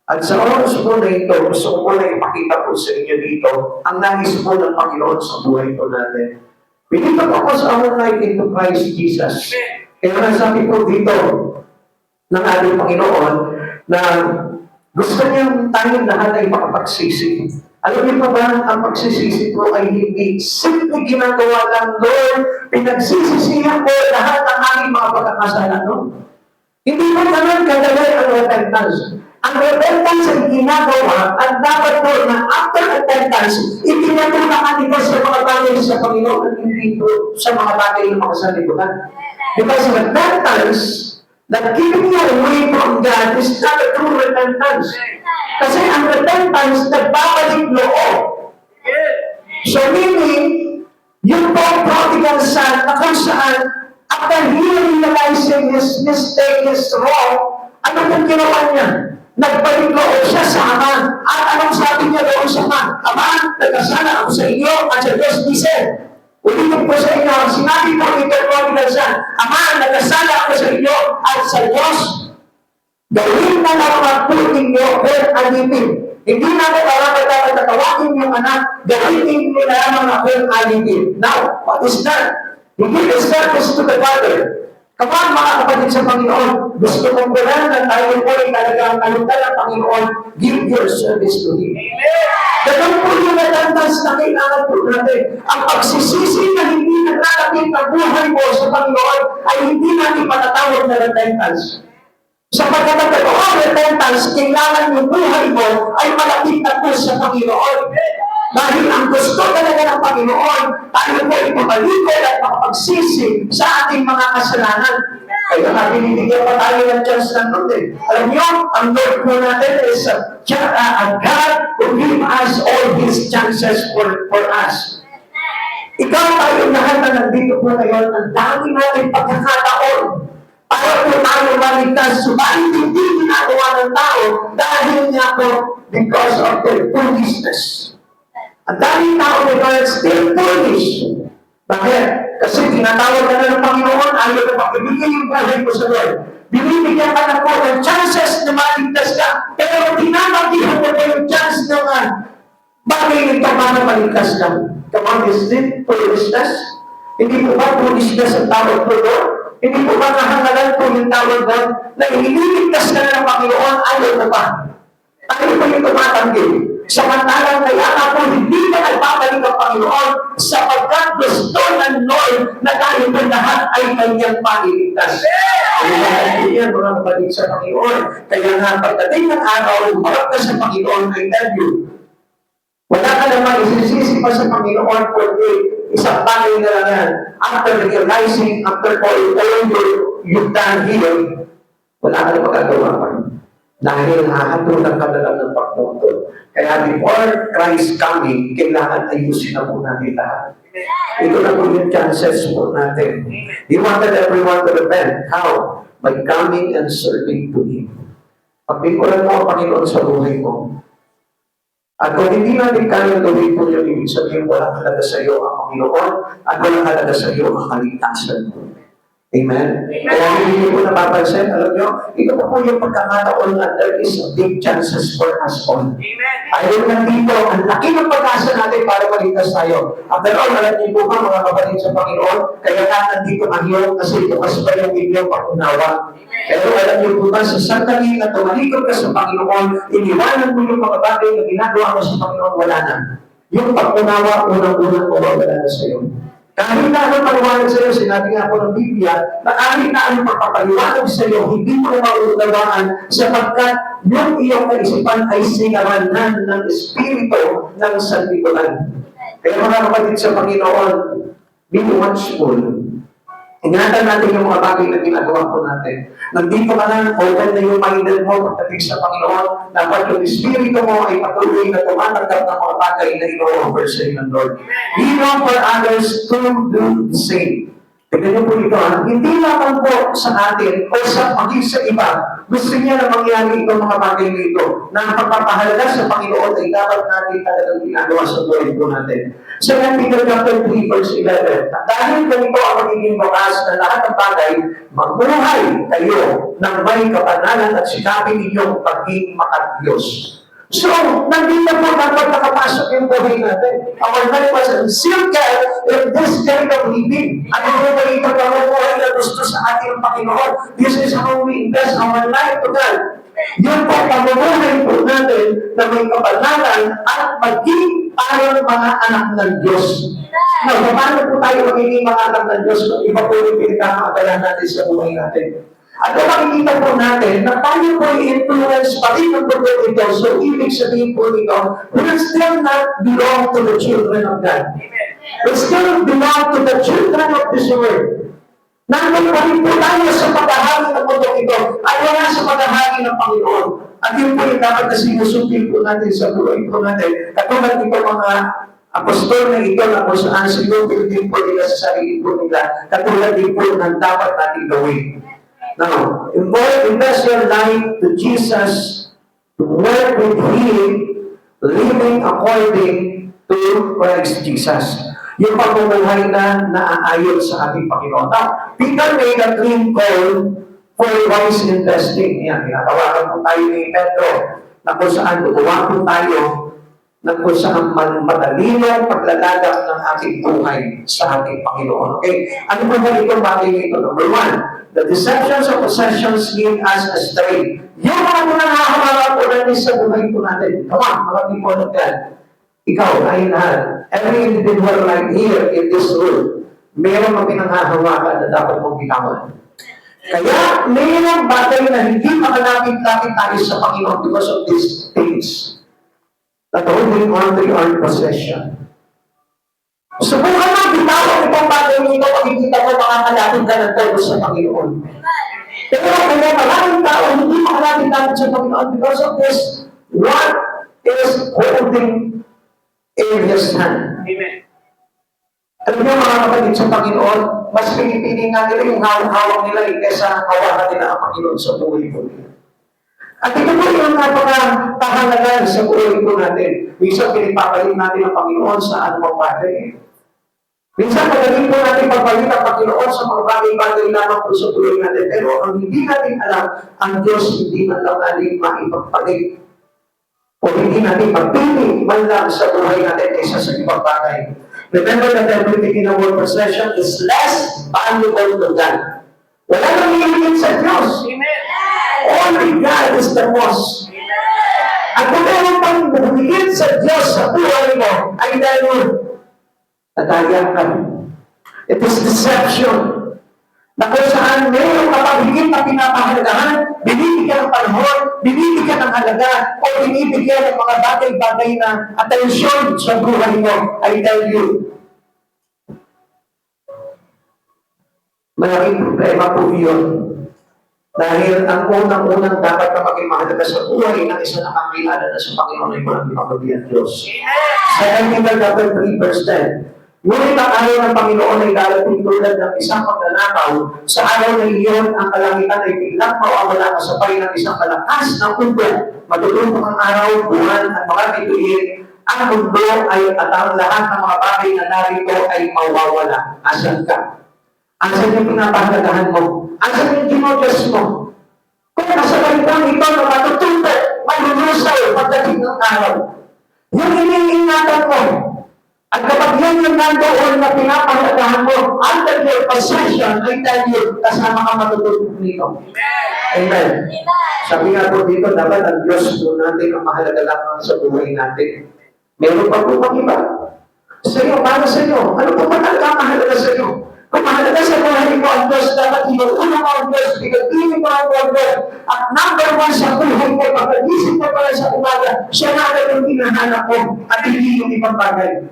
At sa oras po na ito, gusto ko po na ipakita po sa inyo dito ang nais po ng Panginoon sa buhay po natin. Pinito po ako sa our life into Christ Jesus. Kaya nasabi po dito ng ating Panginoon na gusto niyang tayong lahat ay makapagsisi. Alam niyo pa ba, ang pagsisisi po ay hindi simple ginagawa ng Lord, pinagsisisihan ko lahat ng aking mga pagkakasala, no? Hindi mo naman kadalay ang repentance. Ang repentance ay ginagawa at dapat po na after repentance, itinatulakan nito sa mga bagay sa Panginoon at hindi po sa mga bagay ng mga sanlibutan. Because repentance, that giving you away from God is not a true repentance. Kasi ang repentance, nagbabalik loob. So meaning, yung prodigal son na kung saan, after he realizing his mistake, his wrong, ano kung ginawa niya? Nagbalik loob siya sa Ama. At anong sabi niya doon sa Ama? Ama, nagkasala ako sa inyo at sa Diyos listen. Ulitin po sa inyo, sinabi po ito prodigal son, Ama, nagkasala ako sa inyo at sa Diyos. Gawin na lang ang puting niyo or alipin. Hindi na ako dapat tatawagin yung anak, gawin niyo na lamang ako yung alipin. Now, what is that? You give a service to the Father. Kapag mga kapatid sa Panginoon, gusto kong gano'n na tayo po ay talagang kalutan ng Panginoon, give your service to Him. Ganun po yung natandans na kailangan po natin. Ang pagsisisi na hindi naglalapit ang buhay mo sa Panginoon ay hindi natin matatawag na repentance. Sapagkat ang totoo repentance, kailangan yung buhay mo ay malapit na po sa Panginoon. Dahil ang gusto talaga ng Panginoon, tayo po ipabalikod at makapagsisi sa ating mga kasalanan. Kaya nga binibigyan pa tayo ng chance ng Lord. Alam niyo, ang Lord po natin is a God who give us all His chances for us. Ikaw tayo lahat na nandito po ngayon, ang dami natin pagkakataon para po tayo maligtas. Subalit hindi ginagawa ng tao dahil nga po because of their foolishness. Ang daming tao na are still foolish. Bakit? Kasi tinatawag ka na ng Panginoon, ayaw na pagkabigyan yung buhay mo sa Lord. Binibigyan ka na po ng chances na maligtas ka, pero tinatanggihan mo po yung chance na bagay nito para maligtas ka. Come on, is it foolishness? Hindi po ba foolishness ang tawag po doon? Hindi po ba kahangalan po yung tawag doon? Na iniligtas ka na ng Panginoon, ayaw na ba? Ayaw pa yung tumatanggi. Samantalang kaya nga po hindi na nagbabalik ang Panginoon sapagkat gusto ng Lord na tayo ng lahat ay kanyang paniligtas. Kaya yan mga kapatid sa Panginoon. Kaya nga pagdating ng araw, marap ka sa Panginoon, I tell you, wala ka naman isisisi pa sa Panginoon kundi isang bagay na lang yan. After realizing, after all you've done here, wala ka na magagawa pa. Dahil hahatulan ka na lang ng pagtutol. Kaya before Christ coming, kailangan ayusin na po natin lahat. Ito na po yung chances po natin. He wanted everyone to repent. How? By coming and serving to Him. Pagpikulan mo ang Panginoon sa buhay mo. At kung hindi natin kaya gawin po yung ibig sabihin, walang halaga sa iyo ang Panginoon at walang halaga sa iyo ang kaligtasan mo. Amen? Kaya hindi niyo po napapansin, alam niyo, ito po yung pagkakataon na there is a big chances for us all. Ayaw lang dito, ang laki ng pag-asa natin para maligtas tayo. After all, alam niyo po ba mga kapatid sa Panginoon, kaya nga nandito kayo kasi bukas pa yung inyong pag-unawa. Pero alam niyo po ba, sa sandali na tumalikod ka sa Panginoon, iniwanan mo yung mga bagay na ginagawa mo sa Panginoon, wala na. Yung pag-unawa, unang-unang wala na sa iyo. Kahit na anong paliwanag sa iyo, sinabi nga po ng Biblia, na kahit na anong pagpapaliwanag sa iyo, hindi mo na maunawaan sapagkat yung iyong kaisipan ay sinaranan ng Espiritu ng Sanlibutan. Kaya mga kapatid sa Panginoon, be watchful. Ingatan natin yung mga bagay na ginagawa po natin. Nandito ka na, open na yung minded mo pagdating sa Panginoon, dapat yung Espiritu mo ay patuloy na tumatanggap ng mga bagay na ino-offer sa iyo ng Lord. We know for others to do the same. Tignan niyo po ito, hindi lamang po sa atin o sa maging sa iba, gusto niya na mangyari itong mga bagay nito na ang pagpapahalaga sa Panginoon ay dapat natin talagang ginagawa sa buhay po natin. So, Peter chapter 3 verse 11, dahil ganito ang magiging bakas na lahat ng bagay, magbuhay kayo ng may kapanalan at sikapin ninyong pagiging makatiyos. So, nandito po dapat nakapasok yung buhay natin. Our life was encircled in this kind of living. Ano po ba ito ang buhay na gusto sa ating Panginoon? This is how we invest our life to God. Yun po, pamumuhay po natin na may kapanalan at maging parang mga anak ng Diyos. Now, paano po tayo magiging mga anak ng Diyos kung iba po yung pinagkakaabalahan natin sa buhay natin? At kung makikita po natin na tayo po i-influence pa rin ng buhay ito, so ibig sabihin po nito, we still not belong to the children of God. We still belong to the children of this world. Nandun pa rin po tayo sa paghahagi ng mundo ito, ay wala sa paghahagi ng Panginoon. At yun po yung dapat na sinusupin po natin sa buhay po natin. Katulad ito mga apostol na ito na kung saan sinupin din po nila sa sarili po nila, katulad din po ng dapat natin gawin. Now, invest your life to Jesus, to work with Him, living according to Christ Jesus. Yung pamumuhay na naaayon sa ating Panginoon. Now, Peter made a clean call for wise investing. Yan, tinatawagan po tayo ni Pedro na kung saan gumawa po tayo na kung saan madalinong paglalagak ng ating buhay sa ating Panginoon. Okay? Ano ba itong bagay nito? Number one, the deceptions of possessions lead us astray. Yung mga nangahawakan po natin sa buhay po natin. Come on, mga people of God. Ikaw, tayo lahat. Every individual right here in this room, mayroong mga pinanghahawakan na dapat mong bitawan. Kaya, mayroong bagay na hindi makalapit-lapit tayo sa Panginoon because of these things that holding on to your possession. Subukan mo, bitawan itong bagay nito, makikita mo makakalapit ka ng todo sa Panginoon. Pero kaya maraming tao hindi makalapit-lapit sa Panginoon because of this, what is holding in His hand. Amen. Alam niyo mga kapatid sa Panginoon, mas pinipili nga nila yung hawak nila kaysa hawakan nila ang Panginoon sa buhay po nila. At ito po yung napakahalaga sa buhay po natin. Minsan pinipapalit natin ang Panginoon sa anumang bagay. Minsan magaling po natin pagpalit ang Panginoon sa mga bagay-bagay lamang po sa buhay natin. Pero ang hindi natin alam, ang Diyos hindi man lang natin maipagpalit. O hindi natin magpili man lang sa buhay natin kaysa sa ibang bagay. Remember that everything in our possession is less valuable to God. Wala nang hihingin sa Diyos. Amen. Only God is the most. At kung meron pang bumigit sa Diyos sa buhay mo, ay dahil natayang ka. It is deception. Na kung saan meron kapag higit na pinapahalagahan, binibigyan ng panahon, binibigyan ng halaga, o binibigyan ng mga bagay-bagay na atensyon sa buhay mo, I tell you, malaking problema po yun. Dahil ang unang-unang dapat na maging mahalaga sa buhay ng isang nakakilala na sa Panginoon ay walang ipagpabihan Diyos. Sa Peter chapter 3 verse 10, ngunit ang araw ng Panginoon ay darating tulad ng isang pagnanakaw. Sa araw na iyon, ang kalangitan ay biglang mawawala kasabay ng isang kalakas ng mundo. Matutulog ang araw, buwan, at mga bituin. Ang mundo ay at ang lahat ng mga bagay na narito ay mawawala. Asan ka? Asan yung pinapahalagahan mo? Asan yung ginodiyos mo? Kung nasa balitang ito na matutunan, malulusaw pagdating ng araw. Yung iniingatan mo, at kapag yan yung nandoon na pinapahalagahan mo, under your possession, I tell you, kasama ka matutunan nito. Amen. Sabi nga po dito, dapat ang Diyos po natin ang mahalaga lamang sa buhay natin. Meron pa po pang iba. Sa iyo, para sa iyo, ano po ba talaga ang mahalaga sa iyo? Kung mahalaga sa buhay mo ang Diyos, dapat inuuna mo ang Diyos, bigatihin mo ang Diyos, at number one sa buhay mo, pag-isip mo pala sa umaga, siya na agad yung hinahanap mo, at hindi yung ibang bagay.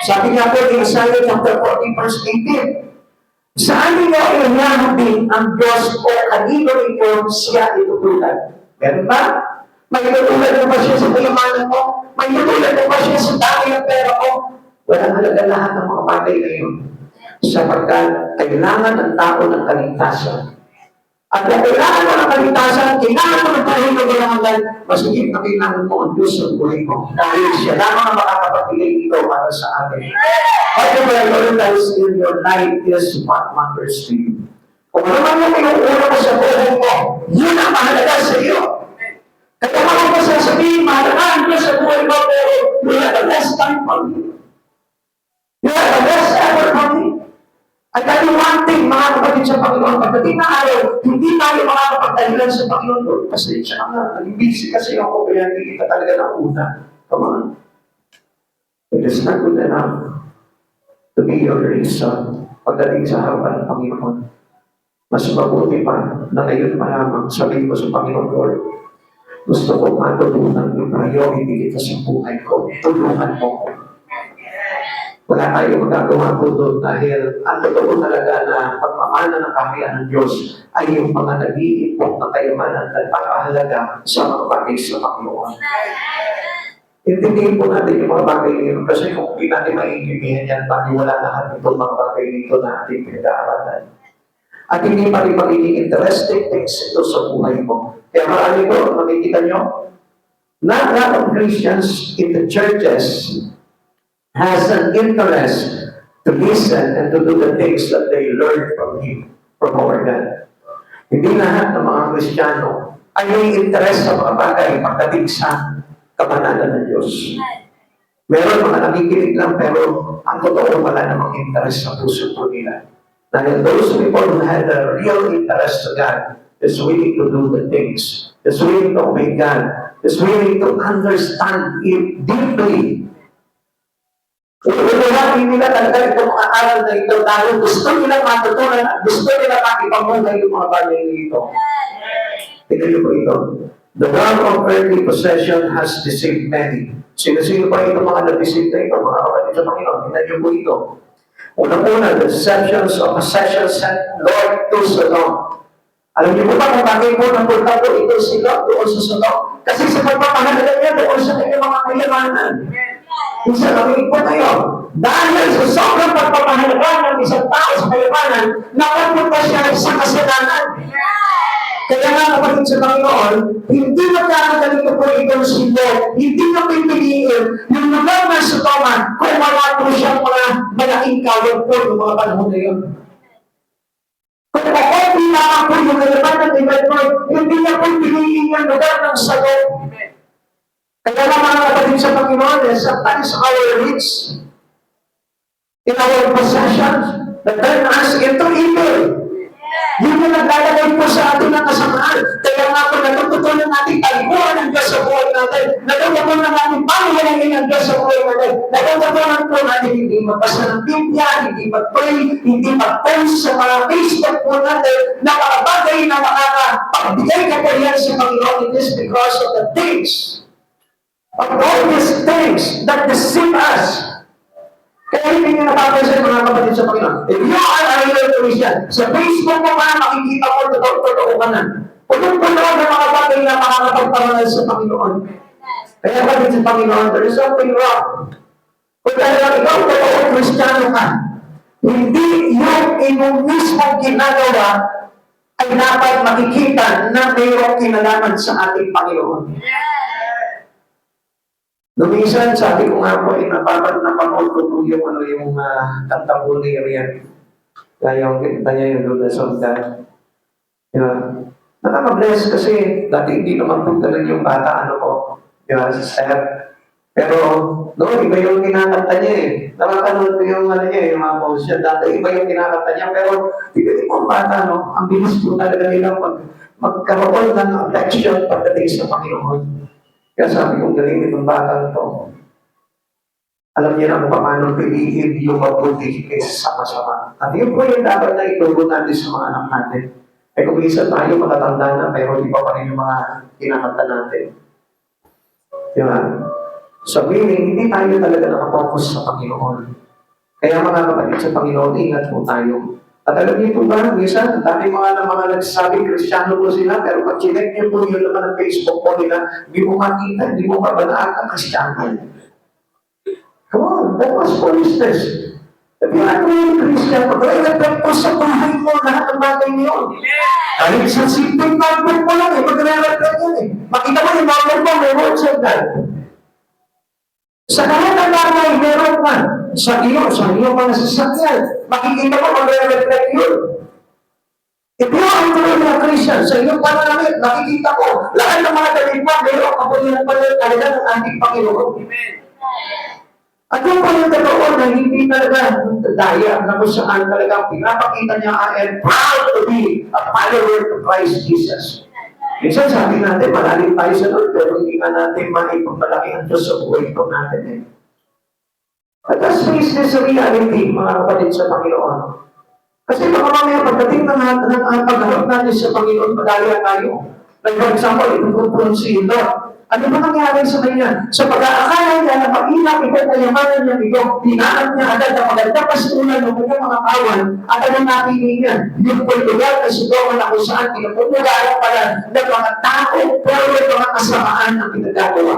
Sabi nga po, in Isaiah chapter 14, verse 18, saan niyo ihahabin ang Diyos o kanino ninyo siya itutulad? Meron ba? May itutulad mo ba siya sa kayamanan mo? May itutulad mo ba siya sa dami ng pera mo? Walang halaga lahat ng mga bagay na yun. Sapagkat kailangan ng tao ng kaligtasan. At kung kailangan mo ng kaligtasan, kailangan mo ng buhay na kailangan, mas higit na kailangan mo ang Diyos sa buhay mo. Dahil siya lamang ang makakapagbigay dito para sa atin. Whatever I prioritize in your life is what matters to you. Kung ano man yung inuuna mo sa buhay mo, yun ang mahalaga sa iyo. Kaya mga ko sasabihin, mahalaga ang Diyos sa buhay mo, pero you have the best time for you. You have the best ever for me. At ano one thing, mga kapatid sa Panginoon, pagdating na araw, hindi tayo makakapagdahilan sa Panginoon. Lord, pasensya ka, naging busy kasi ako, kaya hindi kita talaga nauna. Come on. It is not good enough to be your reason pagdating sa harapan ng Panginoon. Mas mabuti pa na ngayon malamang sabihin ko sa Panginoon, Lord, gusto ko matutunan yung priority kita sa buhay ko. Tulungan mo ko. Wala tayong magagawa po doon dahil ang totoo talaga na pagmamana ng kahayaan ng Diyos ay yung mga nag-iipon na kayamanan at nagpapahalaga sa mga bagay sa Panginoon. Intindihin po natin yung mga bagay nito kasi kung hindi natin maiintindihan yan, wala lahat itong mga bagay nito na ating pinag-aaralan. At hindi pa rin magiging interesting things ito sa buhay mo. Kaya marami ko, makikita nyo, not a lot of Christians in the churches has an interest to listen and to do the things that they learn from Him, from our God. Hindi lahat ng mga Kristiyano ay may interest sa mga bagay pagdating sa kabanalan ng Diyos. Meron mga nakikinig lang pero ang totoo wala namang interest sa puso po nila. Dahil those people who had a real interest to God is willing to do the things, is willing to obey God, is willing to understand Him deeply. Unawain nila talaga itong mga aral na ito dahil gusto nila matutunan at gusto nila makipamuhay yung mga bagay nito. Tignan niyo po ito. The wealth of earthly possession has deceived many. Sino-sino pa itong mga na-deceive na ito, mga kapatid sa Panginoon? Tignan niyo po ito. Unang-una, the deceptions of possessions sent Lord to Sodom. Alam niyo po ba kung bakit po napunta po ito sila doon sa Sodom? Kasi sa pagpapahalaga niya doon sa kanyang mga kayamanan. Isa nakinig po kayo. Dahil sa sobrang pagpapahalaga ng isang tao sa kayamanan, napunta siya sa kasalanan. Kaya nga kapatid sa Panginoon, hindi magkakagalito po itong silo, hindi na pipiliin yung lugar ng Sodoma kung wala po siyang mga malaking kawag po ng mga panahon na yun. Kung makonti lamang po yung kalaman ng Ibador, hindi na po piliin yung lugar ng Sodom. Kaya nga mga kapatid sa Panginoon, sometimes our rich in our possessions that turn us into evil. Yun yung naglalagay po sa atin ng kasamaan. Kaya nga po natututunan natin talikuran ng Diyos sa buhay natin. Natututunan natin panuhalangin ng Diyos sa buhay natin. Natututunan po natin hindi magbasa ng Biblia, hindi mag-pray, hindi mag-post sa mga Facebook po natin na mga bagay na makakapagbigay ka po yan sa Panginoon. It is because of the things of all these things that deceive us. Kaya hindi nyo napapansin mga kapatid sa Panginoon. If you are a real Christian, sa Facebook mo pa makikita mo totoo ka na. Punong-puno ng mga bagay na makakapagparangal sa Panginoon. Kaya kapatid sa Panginoon, there is something wrong. Kung talagang ikaw totoo Kristiyano ka, hindi yung inyong mismong ginagawa ay dapat makikita na mayroong kinalaman sa ating Panginoon. Lumisan, sabi ko nga po, napanood ko po yung kanta po ni Rian. Kaya kita niya yung goodness of God. Diba? Nakaka-bless kasi dati hindi naman po ganun yung bata, ano po, diba, sister. Pero, noon, iba yung kinakanta niya eh. Nakakanood ko yung ano niya, yung mga post niya. Dati iba yung kinakanta niya, pero pipili mo ang bata, no? Ang bilis po talaga nila magkaroon ng affection pagdating sa Panginoon. Kaya sabi kong galing itong bata to. Alam niya na kung paano piliin yung mabuti kaysa sa masama. At yun po yung dapat na ituro natin sa mga anak natin. Eh kung isa tayo matatanda na, pero di pa rin yung mga kinakanta natin. Diba? So meaning, hindi tayo talaga nakapokus sa Panginoon. Kaya mga kapatid sa Panginoon, ingat po tayo. At alam niyo po ba, minsan, dami mga nagsasabing Kristiyano po sila, pero pag chinek niyo po yung laman ng Facebook po nila, hindi mo makita, hindi mo mabanaan ang Kristiyano. Come on, that was foolishness. If you are really Christian, mag-re-reflect po sa buhay mo lahat ng bagay niyon. Kahit sa simpleng number mo lang, mag-re-reflect yun eh. Makita mo yung number mo, may words of God. Sa lahat ng bagay, meron ka. Sa iyo mga sasakyan, makikita mo, mag-re-reflect yun. If you are truly a Christian, sa iyong pananamit, nakikita ko, lahat ng mga damit mo, meron ka po yung talaga ng ating Panginoon. Amen. At yung pa yung totoo na hindi talaga daya na kung saan talaga pinapakita niya, I am proud to be a follower of Christ Jesus. Minsan sabi natin, malalim tayo sa Lord, pero hindi nga natin maipagmalaki ang Diyos sa buhay po natin eh. At let's face this reality, mga kapatid sa Panginoon. Kasi baka mamaya pagdating ng pagharap natin sa Panginoon, madaya tayo. Like for example, itong si Lord. Ano ba nangyari sa kanya? Sa pag-aakala niya na pag-inak ito, kayamanan niya ito, dinaan niya agad ang maganda pastulan ng kanyang mga kawan at anong napili niya? Yung Portugal na siguro na kung saan pinapumugaran pala ng mga tao, pero mga kasamaan ang pinagagawa.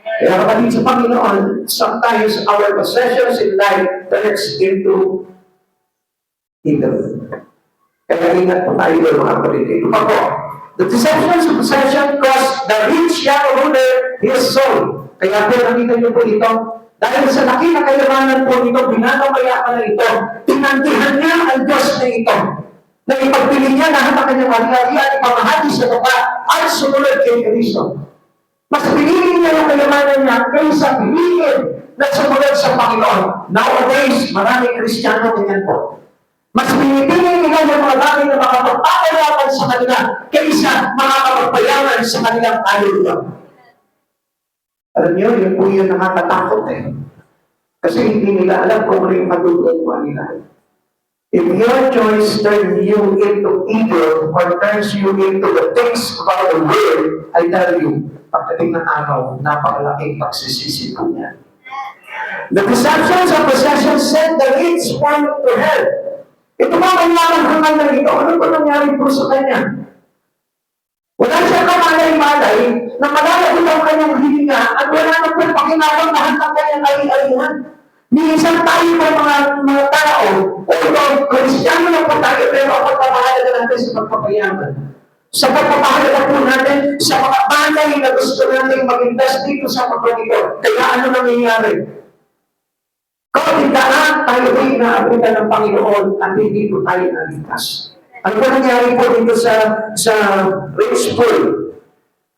Kaya kapatid sa Panginoon, sometimes our possessions in life turns into evil. Kaya ingat po tayo mga kapatid. Ito pa po. The deceptions of possession cost the rich young ruler his soul. Kaya po nakita niyo po ito. Dahil sa laki na kayamanan po nito, binanamaya na ito. Tinanggihan niya ang Diyos na ito. Na ipagpili niya lahat ng kanyang ari-ari at ipamahagi sa baba at sumunod kay Kristo. Mas pinili niya ang kayamanan niya kaysa piliin na sumunod sa Panginoon. Nowadays, maraming Kristiyano ganyan po. Mas pinipili nila yung mga bagay na makapagpapalaban sa kanila kaysa makakapagpayaman sa kanilang kaluluwa. Alam niyo, yun po yung nakakatakot eh. Kasi hindi nila alam kung ano yung pagduduwa nila. If your choice turns you into evil or turns you into the things of the world, I tell you, pagdating ng araw, napakalaking pagsisisi po niya. The deceptions of possession sent the rich one to hell. Ito ba ang laman na ito? Ano ba nangyari po sa kanya? Wala siya kamalay-malay na malalagot ang kanyang hininga at wala na po pakinabang lahat ng kanyang ari-arihan. Minsan tayo po mga tao, o Kristiyano na po tayo, pero ang pagpapahalaga natin sa pagpapayaman. Sa pagpapahalaga po natin sa mga bagay na gusto natin mag-invest dito sa pagpapito. Kaya ano nangyayari? Kapitaan tayo ay inaabutan ng Panginoon at hindi po tayo naligtas. Ano ba nangyari po dito sa rich pool?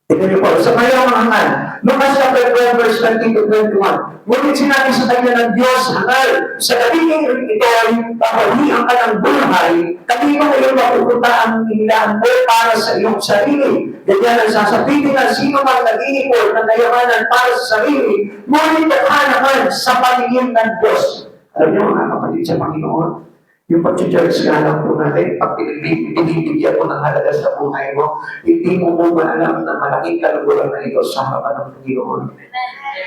Tignan niyo po, sa mayamangan, Lucas chapter 12, verse 20 to 21. Ngunit sinabi sa kanya ng Diyos, hangal, sa gabing ito ay papalihan ka ng buhay, kanino ngayon mapupunta ang inilaan mo para sa iyong sarili. Ganyan ang sasabihin na sino mang nag-iipon ng kayamanan para sa sarili, ngunit naman sa paningin ng Diyos. Alam niyo mga kapatid sa Panginoon, yung pag-church nga lang po natin, pag pinibigyan mo ng halaga sa buhay mo, hindi mo maalam na malaking kaluguran na ito sa harapan ng Panginoon.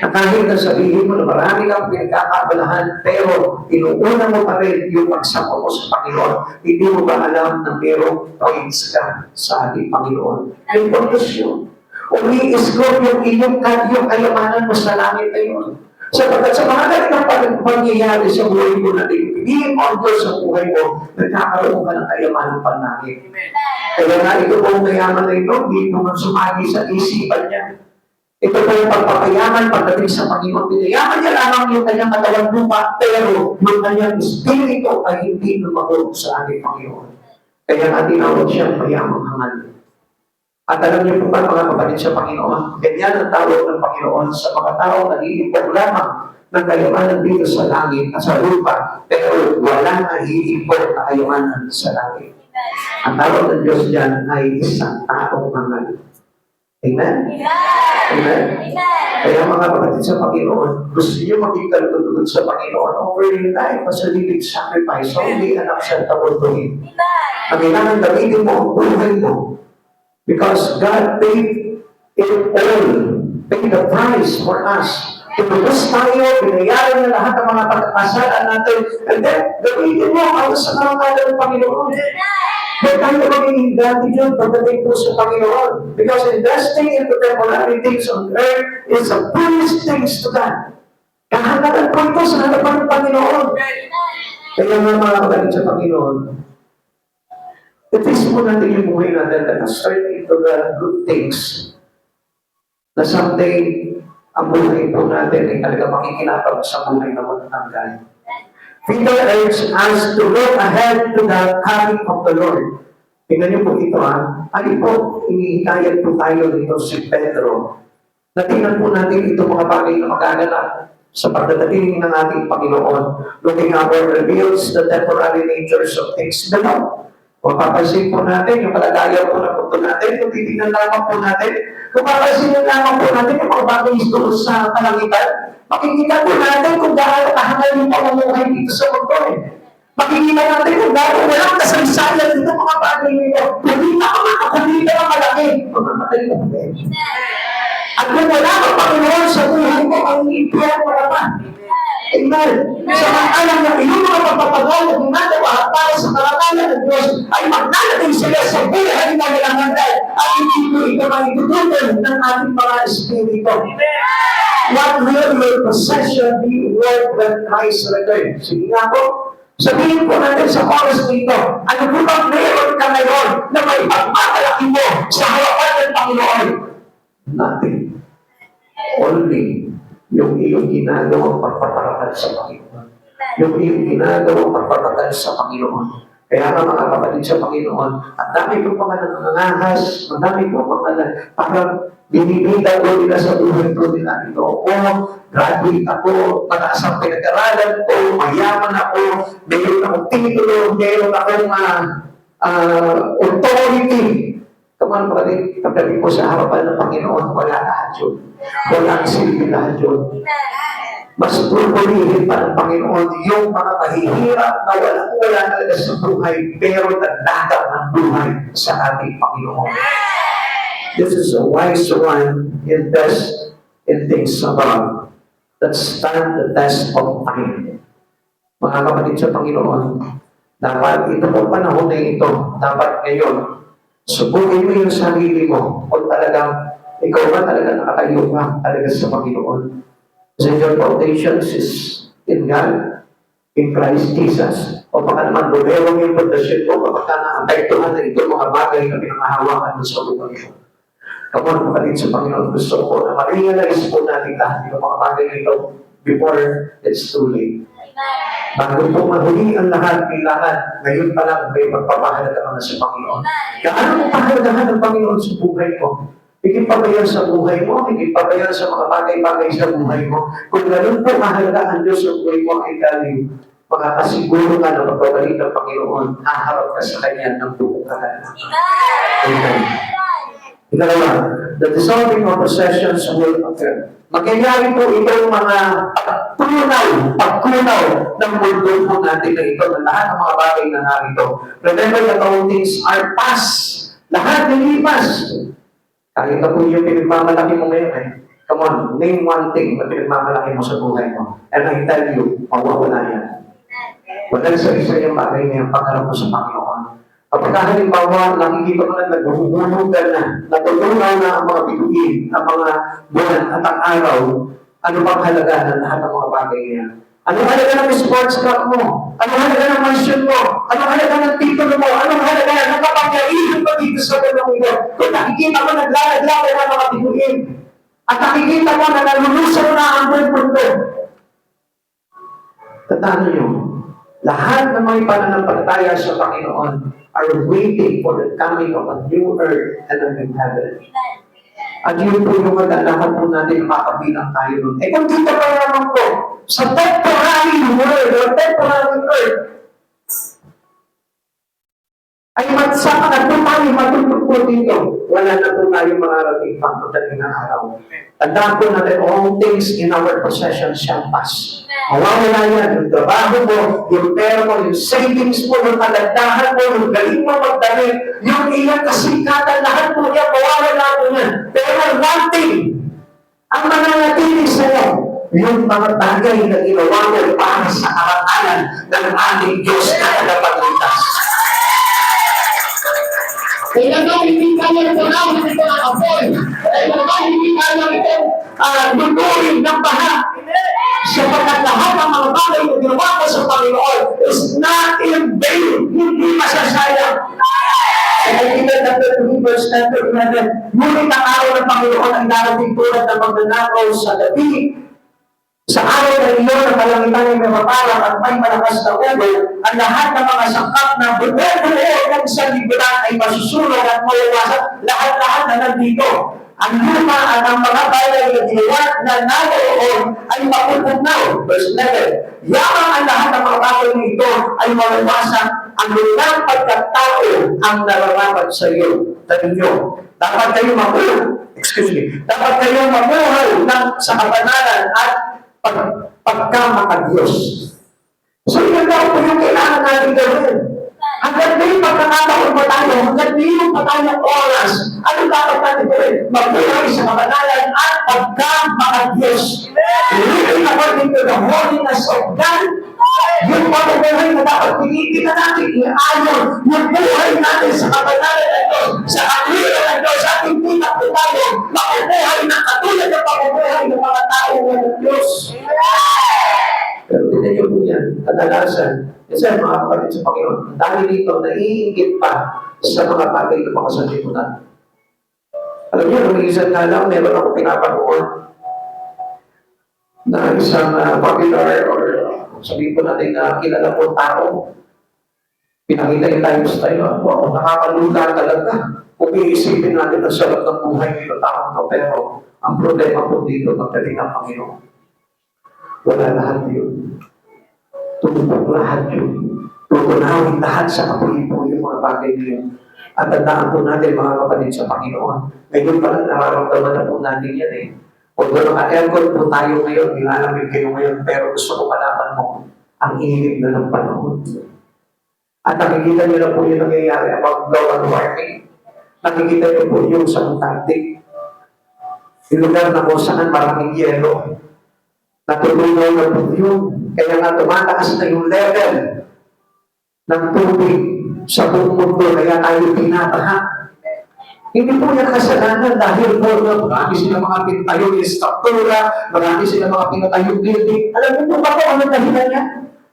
Na kahit na sabihin mo na marami kang pinagkakabalahan, pero inuuna mo pa rin yung pagsama mo sa Panginoon, hindi mo ba alam na merong points ka sa ating Panginoon? Yung pagkasyon. Umi-score yung iyong kayamanan mo sa langit na yun. Sapagkat sa mga ganitong pangyayari sa buhay mo natin, piliin mo ang Diyos sa buhay mo, nagkakaroon ka ng kayamanan panangin. Kaya nga ito pong kayaman na ito, hindi mo sumagi sa isipan niya. Ito po yung pagpapayaman pagdating sa Panginoon. Pinayaman niya lamang yung kanyang katawan lupa, pero yung kanyang espiritu ay hindi lumago sa ating Panginoon. Kaya nga tinawag siyang mayamang hangal. At alam niyo po ba mga kapatid sa Panginoon, ganyan ang tawag ng Panginoon sa mga tao na iipon lamang ng kayamanan dito sa langit at sa lupa, pero wala na iipon na kayamanan sa langit. Ang tawag ng Diyos dyan ay isang taong hangal. Amen? Amen? Kaya mga kapatid sa Panginoon, gusto niyo maging kalugod sa Panginoon, over your life, masalilig sacrifice, only an acceptable to Him. Ang kailangan gamitin mo ang buhay mo. Because God paid it all, paid the price for us. Tinubos tayo, binayaran na lahat ng mga pagkakasalan natin, and then, gamitin mo ang sa karangalan ng Panginoon. But tayo maging gratitude pagdating po sa Panginoon. Because investing into temporary things on earth is the foolish things to God. Kahalagan po ito sa harapan ng Panginoon. Kaya nga mga kapatid sa Panginoon, it-is mo natin yung buhay natin na start into the good things na someday ang buhay po natin ay talaga makikinapag sa buhay na magtanggal. Peter urged us to look ahead to the coming of the Lord. Tingnan niyo po ito Ano po, inihikayat po tayo dito si Pedro. Natingnan po natin ito mga bagay na magaganap sa pagdadating ng ating Panginoon. Looking upward reveals the temporary natures of things below. Kung papansin po natin yung kalagayan po ng mundo natin, kung titignan lamang po natin, kung papansin lamang po natin yung mga bagay doon sa kalangitan, makikita po natin kung gaano kahangal yung pamumuhay dito sa mundo Makikita natin kung gaano walang kasaysayan dito mga bagay nito. Hindi na ang malaki. Mamamatay po At kung wala kang Panginoon sa buhay mo, ang iipiyan mo naman. Amen. Samantalang na iyong mga pagpapagal na ginagawa para sa karangalan ng Diyos ay magnanatili sila sa buhay na nilanganday at hindi po ito maitutunan ng ating mga espiritu. What will your possession be worth when Christ returns? Sige nga po, sabihin po natin sa oras nito, ano po bang meron ka ngayon na may pagmamalaki mo sa harapan ng Panginoon? Nothing. Only yung iyong ginagawang pagpaparakal sa Panginoon. Yung iyong ginagawang pagpaparakal sa Panginoon. Kaya nga mga kapatid sa Panginoon, ang dami po mga nangangahas, ang dami po mga parang binibita ko nila sa buhay ko nila. Ito ako, graduate ako, mataas ang pinag-aralan ko, mayaman ako, mayroon akong titulo, mayroon akong authority. Kaman kapatid, pagdating ko sa harapan ng Panginoon, wala lahat yun. Wala ang silbi lahat yun. Mas pupurihin pa ng Panginoon yung mga mahihirap na wala talaga sa buhay, pero nagdagat ng buhay sa ating Panginoon. This is a wise one, invest in things above that stand the test of time. Mga kapatid sa Panginoon, dapat ito po panahon na ito, dapat ngayon, subukin mo yung sarili mo kung talagang ikaw ba talaga nakatayo ka talaga sa Panginoon. Kasi your foundations is in God, in Christ Jesus. O baka naman bumerong yung pundasyon mo kapag ka naapektuhan na ito mga bagay na pinangahawakan mo sa buhay mo. Come on, kapatid sa Panginoon, gusto ko na ma-realize po natin lahat yung mga bagay nito before it's too late. Bago po mahuli ang lahat, kailangan ngayon pa lang may magpapahalaga ka na sa Panginoon. Gaano mo pahalagahan ng Panginoon sa buhay mo? Higit pa ba yan sa buhay mo? Higit pa ba yan sa mga bagay-bagay sa buhay mo? Kung ganoon po mahalaga ang Diyos sa buhay mo, ay dahil makakasiguro ka na magbabalik ng Panginoon, haharap ka sa Kanya ng buong kahalan. Amen. Ikalawa, the dissolving of possessions will occur. Magyayari po itong mga pagkunaw ng mundo po natin na ito, na lahat ng mga bagay na narito. Remember that all things are past. Lahat nilipas. Kahit na po yung pinagmamalaki mo ngayon come on, name one thing na pinagmamalaki mo sa buhay mo. And I tell you, mawawala yan. Wala sa isa yung bagay na yung pagharap mo sa Panginoon. Kapag halimbawa, nakikita mo na naghuhulugan na, natulungaw na ang mga bituin, ang mga buwan at ang araw, ano bang halaga ng lahat ng mga bagay niya? Anong halaga ng sports cup mo? Anong halaga ng mansion mo? Anong halaga ng titulo mo? Anong halaga ng kapangyarihan mo dito sa ganang ito? Kung nakikita mo naglalaglagan ng mga bituin, At nakikita mo na nalulusaw na ang buong mundo. Tandaan niyo, lahat ng mga pananampalataya sa Panginoon are waiting for the coming of a new earth and a new heaven. At yun po yung maglalakad po natin makabilang tayo nun. Eh kung dito pa naman po, sa temporary world or temporary earth, ay magsaka po tayo matutog po dito. Wala na po tayo mararating pang madaling na araw. Tandaan po natin, all things in our possession shall pass. Mawawala yan, yung trabaho mo, yung pera mo, yung savings mo, yung kagandahan mo, yung galing mo magdamit, yung iyang kasikatan, lahat po yan, mawawala po yan. Pero one thing, ang mananatili sa'yo, yung mga bagay na ginawa mo para sa karangalan ng ating Diyos na tagapagligtas. Kaya daw hindi kaya panahon ito ng apoy. Kaya daw hindi kaya ito lutuin ng baha. Sapagkat lahat ng mga bagay na ginawa ko sa Panginoon is not in vain. Hindi masasayang. Kaya kita dapat verse 10 to 11. Ngunit ang araw ng Panginoon ang darating tulad ng magnanakaw sa gabi. Sa araw na iyon, ang kalangitan ay may maparang at may malakas na ulo, ang lahat ng mga sangkap na buo-buo ng sanlibutan ay masusunog at mawawasan. Lahat-lahat na nandito. Ang lupa at ang mga bagay na ginawa na naroon ay mapupugnaw. Verse 11. Yamang ang lahat ng mga bagay nito ay mawawasan. Ang lulang pagkatao ang nararapat sa iyo. Tayo, dapat kayo dapat kayo mamuhay sa kapanalan at pagkamakadiyos. So, yun daw po yung kailangan natin gawin. Hanggang may pagkakataon pa tayo, hanggang may pa tayong oras, ano dapat natin gawin? Mabuhay sa kapanalan at pagkamakadiyos. Living according to the holiness of God. Yung pagkabuhay na dapat pilitin na natin, iayon yung buhay natin sa kapanalan ng Diyos, sa katulad ng Diyos, sa ating pinak po tayo, makubuhay na katulad ng pagkabuhay ng mga tao ng Diyos. Pero tinan niyo po yan, kadalasan, kasi mga kapatid sa Panginoon, dahil dito, naiingit pa sa mga bagay na mga sanlibutan. Alam niyo, nung isang nga lang, meron ako pinapanood na isang popular or sabihin po natin na kilala po tao. Pinakita yung lifestyle. Wow, nakakaluga talaga. Kung iisipin natin ang sarap ng buhay nito tao to, pero ang problema po dito, magdating ang Panginoon. Wala lahat yun. Tumupok lahat yun. Tutunawin lahat sa kapulipo yung mga bagay niyo. At tandaan po natin mga kapatid sa Panginoon. Ngayon pala nararamdaman na po natin yan eh. Although naka-aircon po tayo ngayon, nilalamig kayo ngayon, pero gusto ko malaman mo ang init na ng panahon. At nakikita niyo na po yung nangyayari about global warming. Nakikita niyo po yung sa Antarctic. Yung lugar na kung saan maraming yelo. Natulungan na po yun. Kaya nga tumataas na yung level ng tubig sa buong mundo. Kaya tayo pinabaha. Hindi po yan kasalanan dahil po marami silang mga pinatayong struktura, marami silang mga pinatayong building. Alam mo po ba kung ano dahilan niya?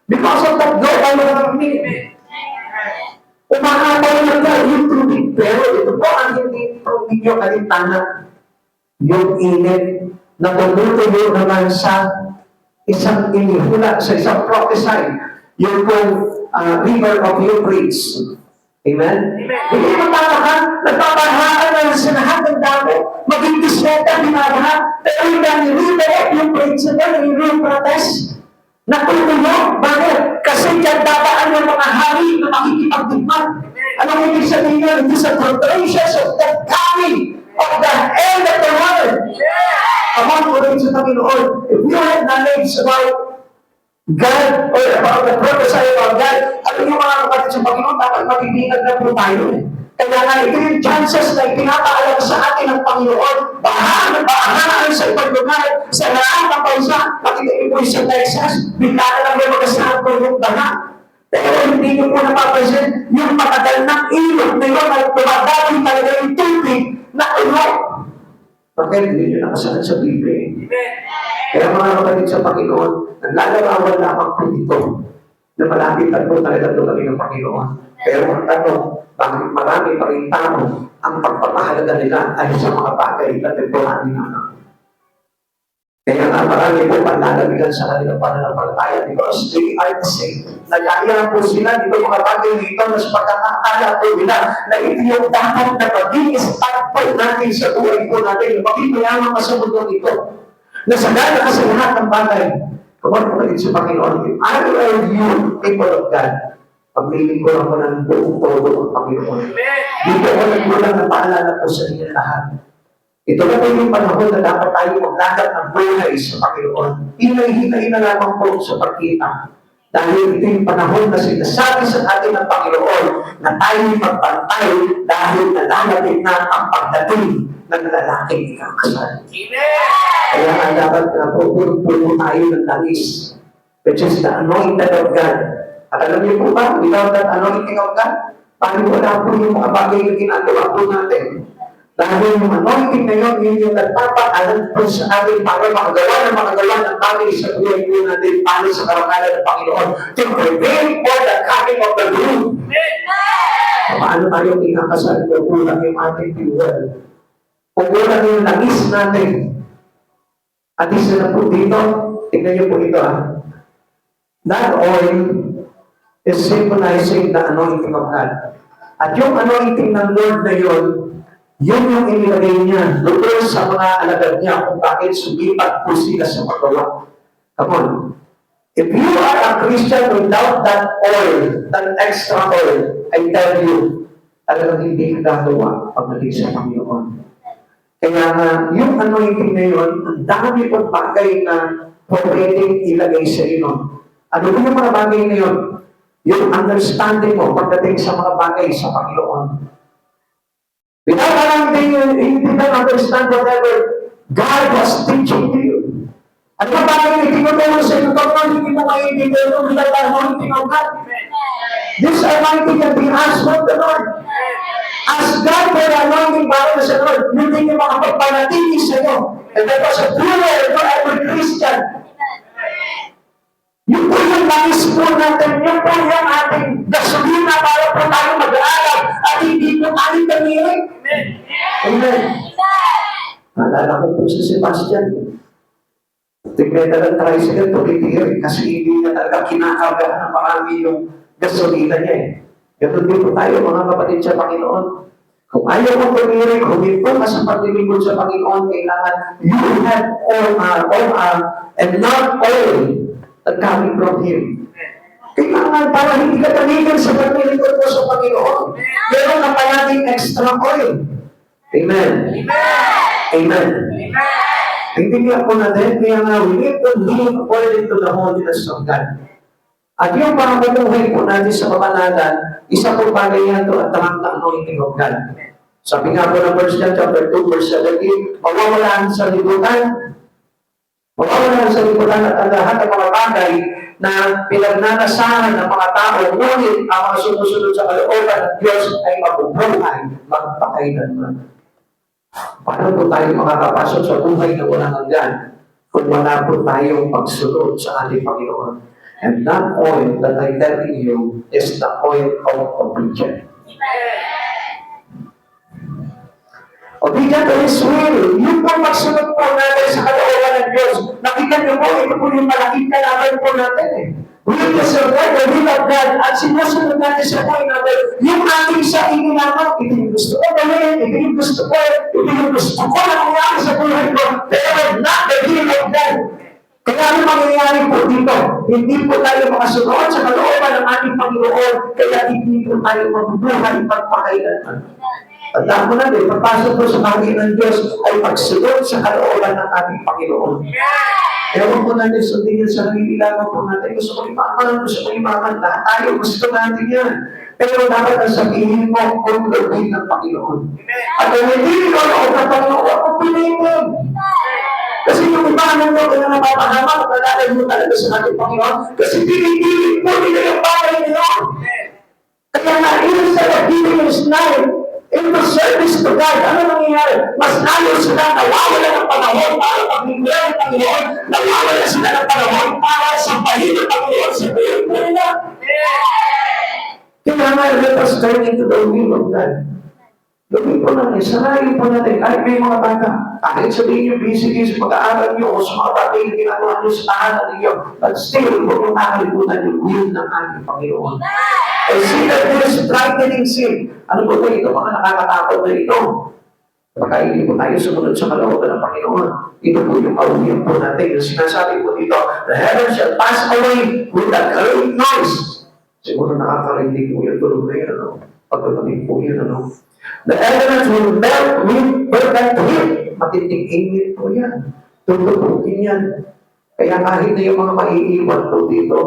Because of that global warming. Umahapay na ba yung tubig? Pero ito po ang hindi tubig yung kalintanan. Yung init na tumutuyo naman sa isang inihula, sa isang prophesy, yung pong river of Euphrates. Amen? Hindi matatakan, nagpapahaan na sa lahat ng damo, maging disyeta, binabaha, pero yung river of Euphrates na yung Euphrates, natutuyo. Bakit? Kasi dyan dadaan yung mga hari na makikipagdigman. Anong ibig sabihin nyo? It is a preparations of the coming of the end of the world. Among po rin sa Panginoon, if you have knowledge about God or about the prophecy about God, ano yung mga kapatid sa Panginoon, dapat mabibigyan na po tayo. Kaya nga, ito yung chances na ipinapaalam sa atin ng Panginoon, bahaan sa ibang lugar, sa lahat ng bansa, pakita niyo po sa Texas, bigla na lang may magasahan po yung baha. Pero hindi niyo po napapansin, yung matagal ng ilog na yun, ay tumadami talaga yung tubig na ilog. Bakit? Hindi nyo nakasalan sa Biblia. Kaya mga kapatid sa Panginoon, naglalarawan lamang po ito na malapit na po talaga tuloy ng Panginoon. Pero ang tanong, bakit marami pa rin tao ang pagpapahalaga nila ay sa mga bagay na temporary na. Kaya nga marami po panlalabigan sa kanilang pananampalataya because they are the same. Nagkaya po sila dito mga bagay dito na sa pagkakakala po nila na ito yung dapat na maging start point natin sa buhay po natin. Maging mayaman ka sa mundo ito. Nasagana ka sa lahat ng bagay. Kumar po natin sa Panginoon. I love you, people of God. Pagpili ko lang po ng buong todo ng Panginoon. Dito ko nagmulang na paalala po sa inyo lahat. Ito na po yung panahon na dapat tayo maglakad ng buhay sa Panginoon. Hinay-hinay na lamang po sa pagkita. Dahil ito yung panahon na sinasabi sa atin ng Panginoon na tayo magpantay dahil nalalapit na ang pagdating ng lalaking ikakasal. Kaya nga dapat na po puno tayo ng langis, which is the anointed of God. At alam niyo po ba, without that anointing of God, paano wala po yung mga bagay na ginagawa po natin? Dahil yung anointing na yun, yun yung nagpapaalam po sa atin para makagawa ng bagay sa buhay po natin para sa karangalan ng Panginoon to prepare for the coming of the groom. Paano tayo ikakasal kung kulang yung ating fuel? Kung kulang yung langis natin. At isa na po dito, tignan niyo po ito That oil is symbolizing the anointing of God. At yung anointing ng Lord na yun, yun yung inilagay niya doon sa mga alagad niya kung bakit sumipat po sila sa magawa. Come on. If you are a Christian without that oil, that extra oil, I tell you, talagang hindi ka gagawa pagdating sa Panginoon. Kaya nga, yung anointing na yun, ang dami pong bagay na pwedeng ilagay sa iyo. Ano ba yung mga bagay na yun? Yung understanding mo pagdating sa mga bagay sa Panginoon. Without anything, you didn't understand whatever God was teaching to you. Ano ba bagay na tinutulong sa iyo? Kapag hindi mo maintindihan ito, without the anointing of God. This anointing can be asked from the Lord. Ask God for the anointing para sa Lord. Hindi niyo makapagpanatili sa iyo. And that was a prayer for every Christian. Yung po yung langis po natin, yung po yung ating gasolina para po tayo mag-aaral at hindi po tayo tamirin. Amen. Naalala ko po si Sebastian. Tignan na ng tricycle, tumitirin kasi hindi niya talaga kinakarga na marami yung gasolina niya Ganun din po tayo mga kapatid sa Panginoon. Kung ayaw mo tumirin, huminto ka sa paglilingkod sa Panginoon, kailangan you have all and not oil that coming from Him. Kailangan para hindi ka tumigil sa paglilingkod mo sa Panginoon. Meron ka pa natin extra oil. Amen. Amen. Intindihan po natin, kaya nga we need to live according to the holiness of God. At yung pamumuhay po natin sa kapanalan, isa po bagay yan to at tamang anointing of God. Sabi nga po ng 1 John chapter 2, verse 17, mawawalaan sa libutan. Mawawalaan sa libutan at ang lahat ng mga bagay na pinagnanasahan ng mga tao, ngunit ang mga sumusunod sa kalooban ng Diyos ay mabubuhay magpakailanman. Paano po tayo makakapasok sa buhay na walang hanggan kung wala po tayong pagsunod sa ating Panginoon? And that oil that I'm telling you is the oil of obedience. Obedient to His will. Yung po pagsunod po natin sa kalooban ng Diyos. Nakita niyo po, ito po yung malaking kalaban po natin We will survive the will of God at sinusunod natin sa buhay natin yung ating sa inilangan. Ito yung gusto ko gawin, ito yung gusto ko, ito yung gusto ko na mangyari sa buhay ko. Pero not the will of God. Kaya ano mangyayari po dito? Hindi po tayo makasunod sa kalooban ng ating Panginoon, kaya hindi po tayo mabubuhay pagpakailanman. Tandaan mo natin, pagpasok po sa bagay ng Diyos ay pagsunod sa kalooban ng ating Panginoon. Ewan po natin, sundin sa nangililangan po natin. Gusto ko imaman, lahat tayo, gusto natin yan. Pero dapat ang sabihin mo, kung gawin ng Panginoon. At kung hindi ko ng Panginoon, ako pilitin. Kasi yung iba naman ko na napapahamak, nalalay mo talaga sa ating Panginoon. Kasi pilitin po nila yung bagay nila. Kaya nga, instead of giving his life, into service to God, ano nangyayari? Mas lalo sila nawawala ng panahon para pagbigyan ng Panginoon, nawawala sila ng panahon para sampahin ng Panginoon sa buhay nila. Kaya nga, let us turn into the will of God. Gawin po natin, sanayin po natin, kahit may mga bata, kahit sabihin niyo, busy kayo sa pag-aaral niyo o sa mga bagay na ginagawa niyo sa tahanan ninyo, but still, huwag mong nakalimutan yung will ng ating Panginoon. I see that there is brightening sin. Ano po ito? Mga nakakatakot na ito. Baka hindi po tayo sumunod sa kalooban ng Panginoon. Ito po yung audience po natin. Yung sinasabi po dito, the heavens shall pass away with a great noise. Siguro nakakarinig po yung tulog na yun, ano? Pagkakarinig po yun, ano? The elements will melt with perfect heat. Matinding init po yan. Tutupukin yan. Kaya kahit na yung mga maiiwan po dito,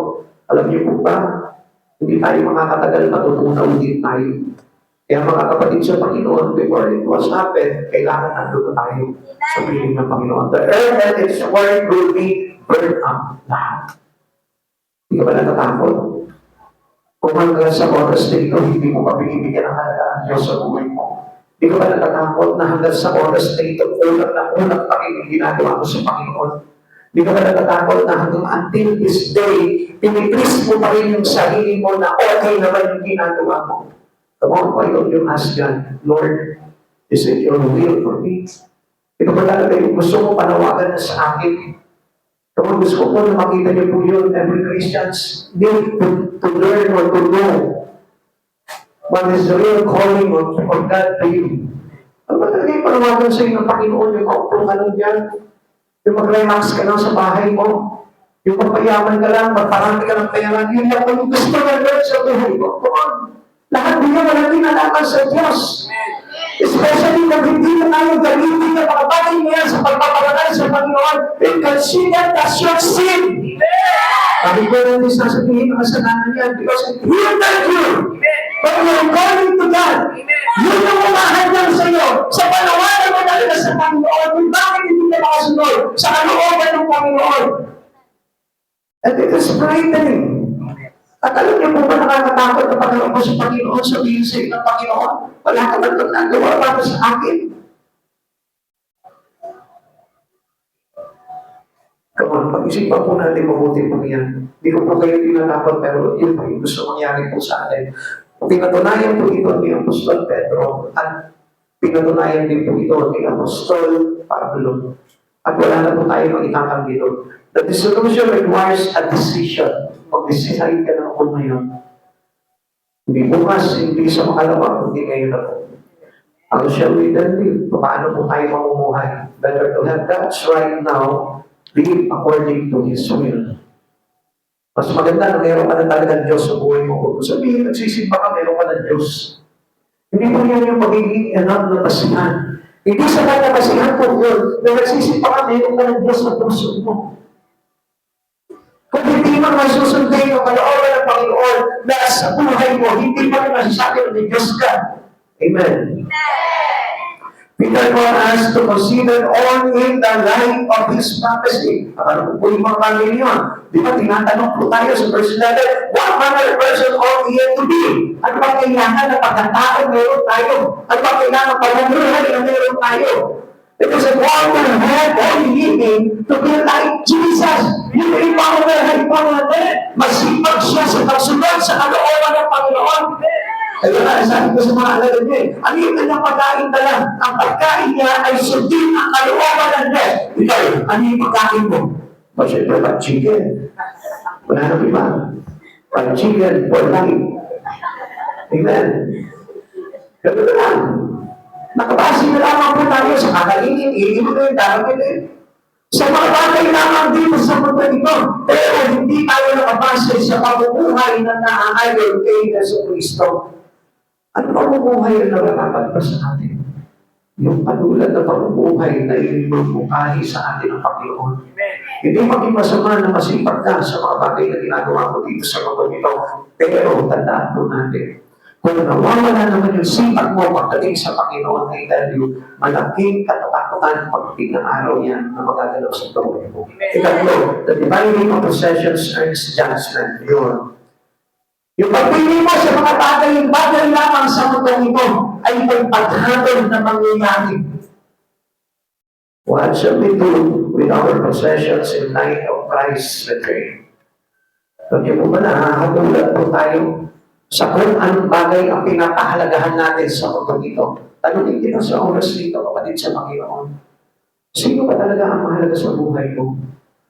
alam niyo po ba, hindi tayo makakatagal, matutunaw din tayo. Kaya mga kapatid sa Panginoon, before it was happened, kailangan nandun na tayo sa piling ng Panginoon. The earth and its work will be burned up lahat. Hindi ka ba natatakot? Kung hanggang sa oras na ito, hindi mo pa binibigyan ng halagaan Diyos sa buhay mo. Hindi ka ba natatakot na hanggang sa oras na ito, ulang na ulang pa rin ginagawa mo sa Panginoon? Hindi ka ba natatakot na hanggang until this day, piniplis mo pa rin yung sarili mo na okay naman yung ginagawa mo? Come on, why don't you ask God, Lord, is it your will for me? Ito ba talaga yung gusto mo panawagan na sa akin? Kung gusto ko na makita niyo po yun, every Christians need to learn or to know what is the real calling of God to you. Ano ba talaga yung panawagan sa iyo ng Panginoon, yung maupong ka lang dyan, yung mag-relax ka lang sa bahay mo, yung magpayaman ka lang, magparami ka ng pera, yun lang yung gusto na Lord sa buhay mo. Come on. Lahat niya walang kinalaman sa Diyos. Especially kung hindi na tayo gamitin ng mga bagay niya sa pagpaparangal sa Panginoon, and consider that your sin. Sabi ko rin is nasabihin ang kasalanan niya because it hindered you. But you're calling to God. Yun yung umahadang sa iyo. Sa panawagan mo talaga sa Panginoon, kung bakit hindi ka makasunod sa kalooban ng Panginoon. And it is frightening. At alam niyo po ba nakakatakot na pagkaroon ko sa Panginoon, sabihin sa iyo ng Panginoon, wala ka man itong nagawa para sa akin. Come on, pag-isipan po natin mabuti po yan. Hindi ko po kayo tinatakot, pero yun po yung gusto mangyari po sa atin. Pinatunayan po ito ni Apostol Pedro at pinatunayan din po ito ni Apostol Pablo. At wala na po tayo mag-itatanggi doon. The dissolution requires a decision. Mag-decide ka na ako ngayon. Hindi bukas, hindi sa makalawa, hindi ngayon na po. How shall we then live? Paano po tayo mamumuhay? Better to have that right now, live according to His will. Mas maganda na meron ka na talagang Diyos sa buhay mo. Kung sabihin, nagsisimba ka, meron ka ng Diyos. Hindi po yan yung magiging anak na basihan. Hindi sa kanya basihan po yun, na nagsisimba ka, meron ka ng Diyos sa puso mo. Kung hindi mo masusundin yung kalooban ng Panginoon na sa buhay mo, hindi mo rin masasabi na Diyos ka. Amen. Peter called us to consider all in the light of His prophecy. Ano po yung mga bagay yun? Di ba tinatanong po tayo sa verse 11, what manner of person ought we to be? Ano ba kailangan na pagkatao meron tayo? Ano ba kailangan pagkamuhay na meron tayo? It is a call to have holy living to be like Jesus. Yung ipangunahan po natin, masipag siya sa pagsunod sa kalooban ng Panginoon. Kaya nga, sabi ko sa mga alagad niya, ano yung kanyang pagkain dala? Ang pagkain niya ay sundin ang kalooban ng Diyos. Ikaw, ano yung pagkain mo? O siyempre, pag-chicken. Wala na iba. Pag-chicken for life. Amen. Ganun na lang. Nakabasi na lamang po tayo sa kakainin, iinumin, daramin. Sa mga bagay lamang dito sa mundo ito, pero hindi tayo nakabase sa pamumuhay na naaayon kay Yesu Cristo. Ano pamumuhay na nararapat pa sa atin? Yung patulad na pamumuhay na inimumukahi sa atin ng Panginoon. Hindi maging masama na masipag ka sa mga bagay na ginagawa mo dito sa mundo ito, pero tandaan po natin, kung nawawala naman yung sipag mo pagdating sa Panginoon, I tell you, malaking katatakutan pagdating ng araw yan na magaganap sa buhay mo. Ikatlo, the dividing of possessions earns judgment. Yun. Yung pagpili mo sa mga bagay lamang sa mundo ito ay may paghatol na mangyayari. What shall we do with our possessions in light of Christ's return? Kung po ba nahahagulan po tayo sa kung anong bagay ang pinapahalagahan natin sa mundo ito. Tanungin kita sa oras nito, kapatid sa Panginoon. Sino ba talaga ang mahalaga sa buhay mo?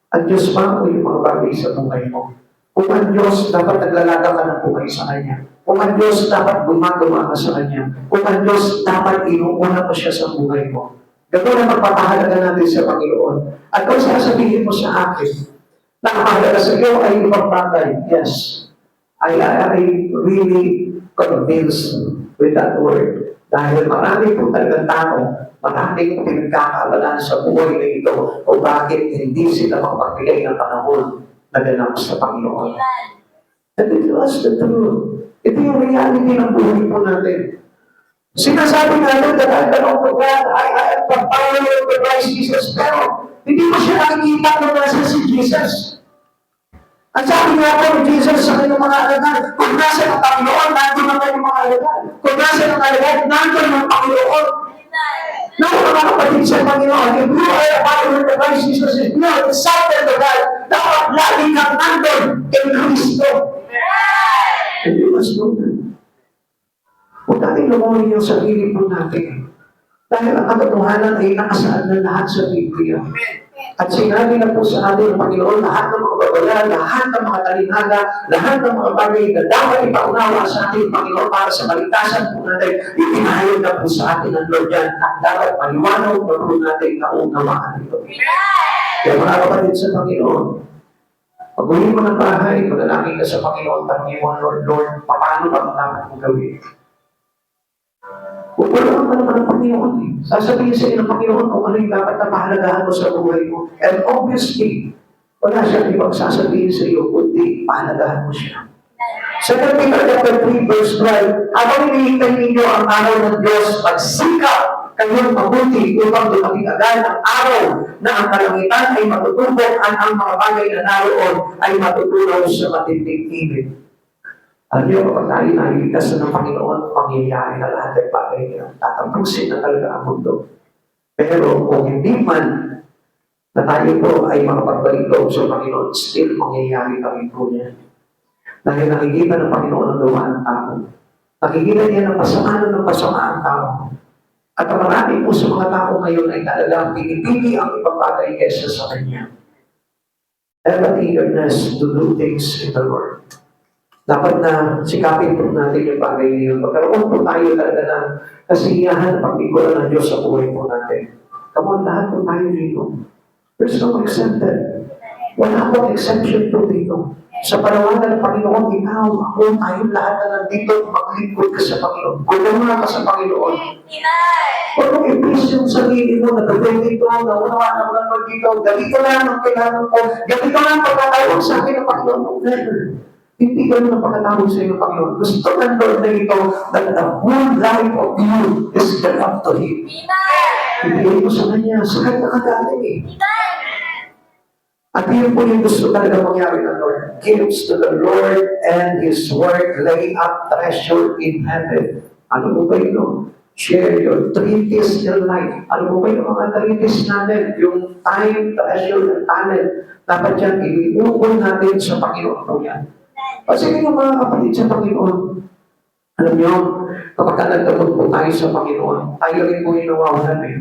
Ang Diyos ba o yung mga bagay sa buhay mo? Kung ang Diyos, dapat naglalaga ka ng buhay sa Kanya. Kung ang Diyos, dapat gumagawa ka sa Kanya. Kung ang Diyos, dapat inuuna mo siya sa buhay mo. Ganoon ang magpapahalaga natin sa Panginoon. At kung sasabihin mo sa akin, na ang mahalaga sa iyo ay ibang bagay, yes, I really convinced with that word. Dahil marami po talagang tao, maraming pinagkakabalan sa buhay na ito o bakit hindi sila makapagbigay ng panahon na ganap sa Panginoon. And it was the truth. Ito yung reality ng buhay po natin. Sinasabi natin that I belong to God, I am the power of the Christ Jesus, pero hindi mo siya nakikita kung nasa si Jesus. Ang sabi nga po ni Jesus sa kanyang mga alagad, kung nasa ng Panginoon, nandun ang kanyang mga alagad. Kung nasa ng alagad, nandun ang Panginoon. Naku mga kapatid sa Panginoon, if you are a follower of Christ Jesus, if you are a disciple of God, dapat lagi kang nandun kay Kristo. And you must know that. Huwag natin lumuhin yung sarili po natin. Dahil ang katotohanan ay nakasaad na lahat sa Biblia. At sinabi na po sa atin ng Panginoon, lahat ng mga babala, lahat ng mga talinhaga, lahat ng mga bagay na dapat ipaunawa sa atin, Panginoon, para sa kaligtasan po natin, ipinahayag na po sa atin ng Lord yan, at dapat maliwanaw na po natin na unawaan ito. Kaya mga kapatid sa Panginoon, pag-uwi mo ng bahay, manalangin ka sa Panginoon, tanongin mo, Lord, paano ba dapat mong gawin? Pupulungan ka naman ng Panginoon eh. Sasabihin sa iyo ng Panginoon kung ano yung dapat na pahalagahan mo sa buhay mo. And obviously, wala siyang ibang sasabihin sa iyo, kundi pahalagahan mo siya. 2 Peter chapter 3 verse 12, habang hinihintay ninyo ang araw ng Diyos, magsikap kayong mabuti upang dumating agad ang araw na ang kalangitan ay matutubok at ang mga bagay na naroon ay matutunaw sa matinding init. Alam niyo, kapag tayo naliligtas na ng Panginoon, pangyayari na lahat ng bagay niya. Tatampusin na talaga ang mundo. Pero kung hindi man na tayo po ay makapagbalik loob sa Panginoon, still mangyayari kami po niya. Dahil nakikita ng Panginoon ang gawa ng tao. Nakikita niya ng pasama ang tao. At marami po sa mga tao ngayon ay talagang pinipili ang ibang bagay kesa sa Kanya. Have an eagerness to do things in the Lord. Dapat na sikapin po natin yung bagay niyo. Magkaroon po tayo talaga ng kasiyahan at pagbiguran ng Diyos sa buhay po natin. Come on, lahat po tayo dito. There's no exempted. Wala pong exemption po dito. Sa panawagan ng Panginoon, ikaw, ako, tayo lahat na nandito, maglingkod ka sa Panginoon. Gulungan ka sa Panginoon. Huwag mong i-please yung sarili mo na gawin dito, na unawa naman dito, ganito lang ang kailangan ko, ganito lang pagkatawag sa akin ng Panginoon. Never. Hindi ganun ang pagkatawag sa iyo ng Panginoon. Gusto ng Lord na ito that the whole life of you is given up to Him. Ibigay mo sa Kanya, sa Kanya nakagaling eh. At yun po yung gusto talaga mangyari ng Lord. Gives to the Lord and His work, lay up treasure in heaven. Ano po ba yun? Share your treatise in life. Ano po ba yung mga treatise natin? Yung time, treasure, and talent. Dapat yan, iliukol natin sa Panginoon po yan. Kasi yung mga kapatid sa Panginoon, alam niyo, kapag nagtamod po tayo sa Panginoon, tayo rin po yung nawawalan eh.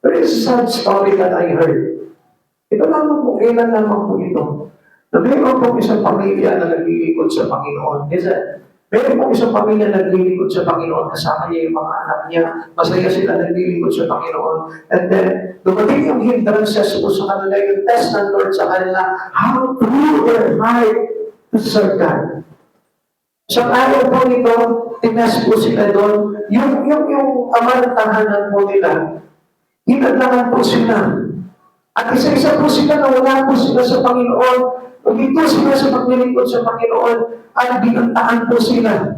There is a sad story that I heard. Ito lamang po, kailan lamang po ito. Na mayroon po isang pamilya na naglilingkod sa Panginoon. Meron po isang pamilya na naglilingkod sa Panginoon, kasama niya yung mga anak niya, masaya sila naglilingkod sa Panginoon. And then, dumating yung hindrances po sa kanila, yung test ng Lord sa kanila, how true their heart to serve God. Sa araw po nito, tinas po sila doon, yung ama ng tahanan po nila, hinadlangan po sila. At isa-isa po sila na wala po sila sa Panginoon, umito sila sa paglilingkod sa Panginoon, at binantaan po sila.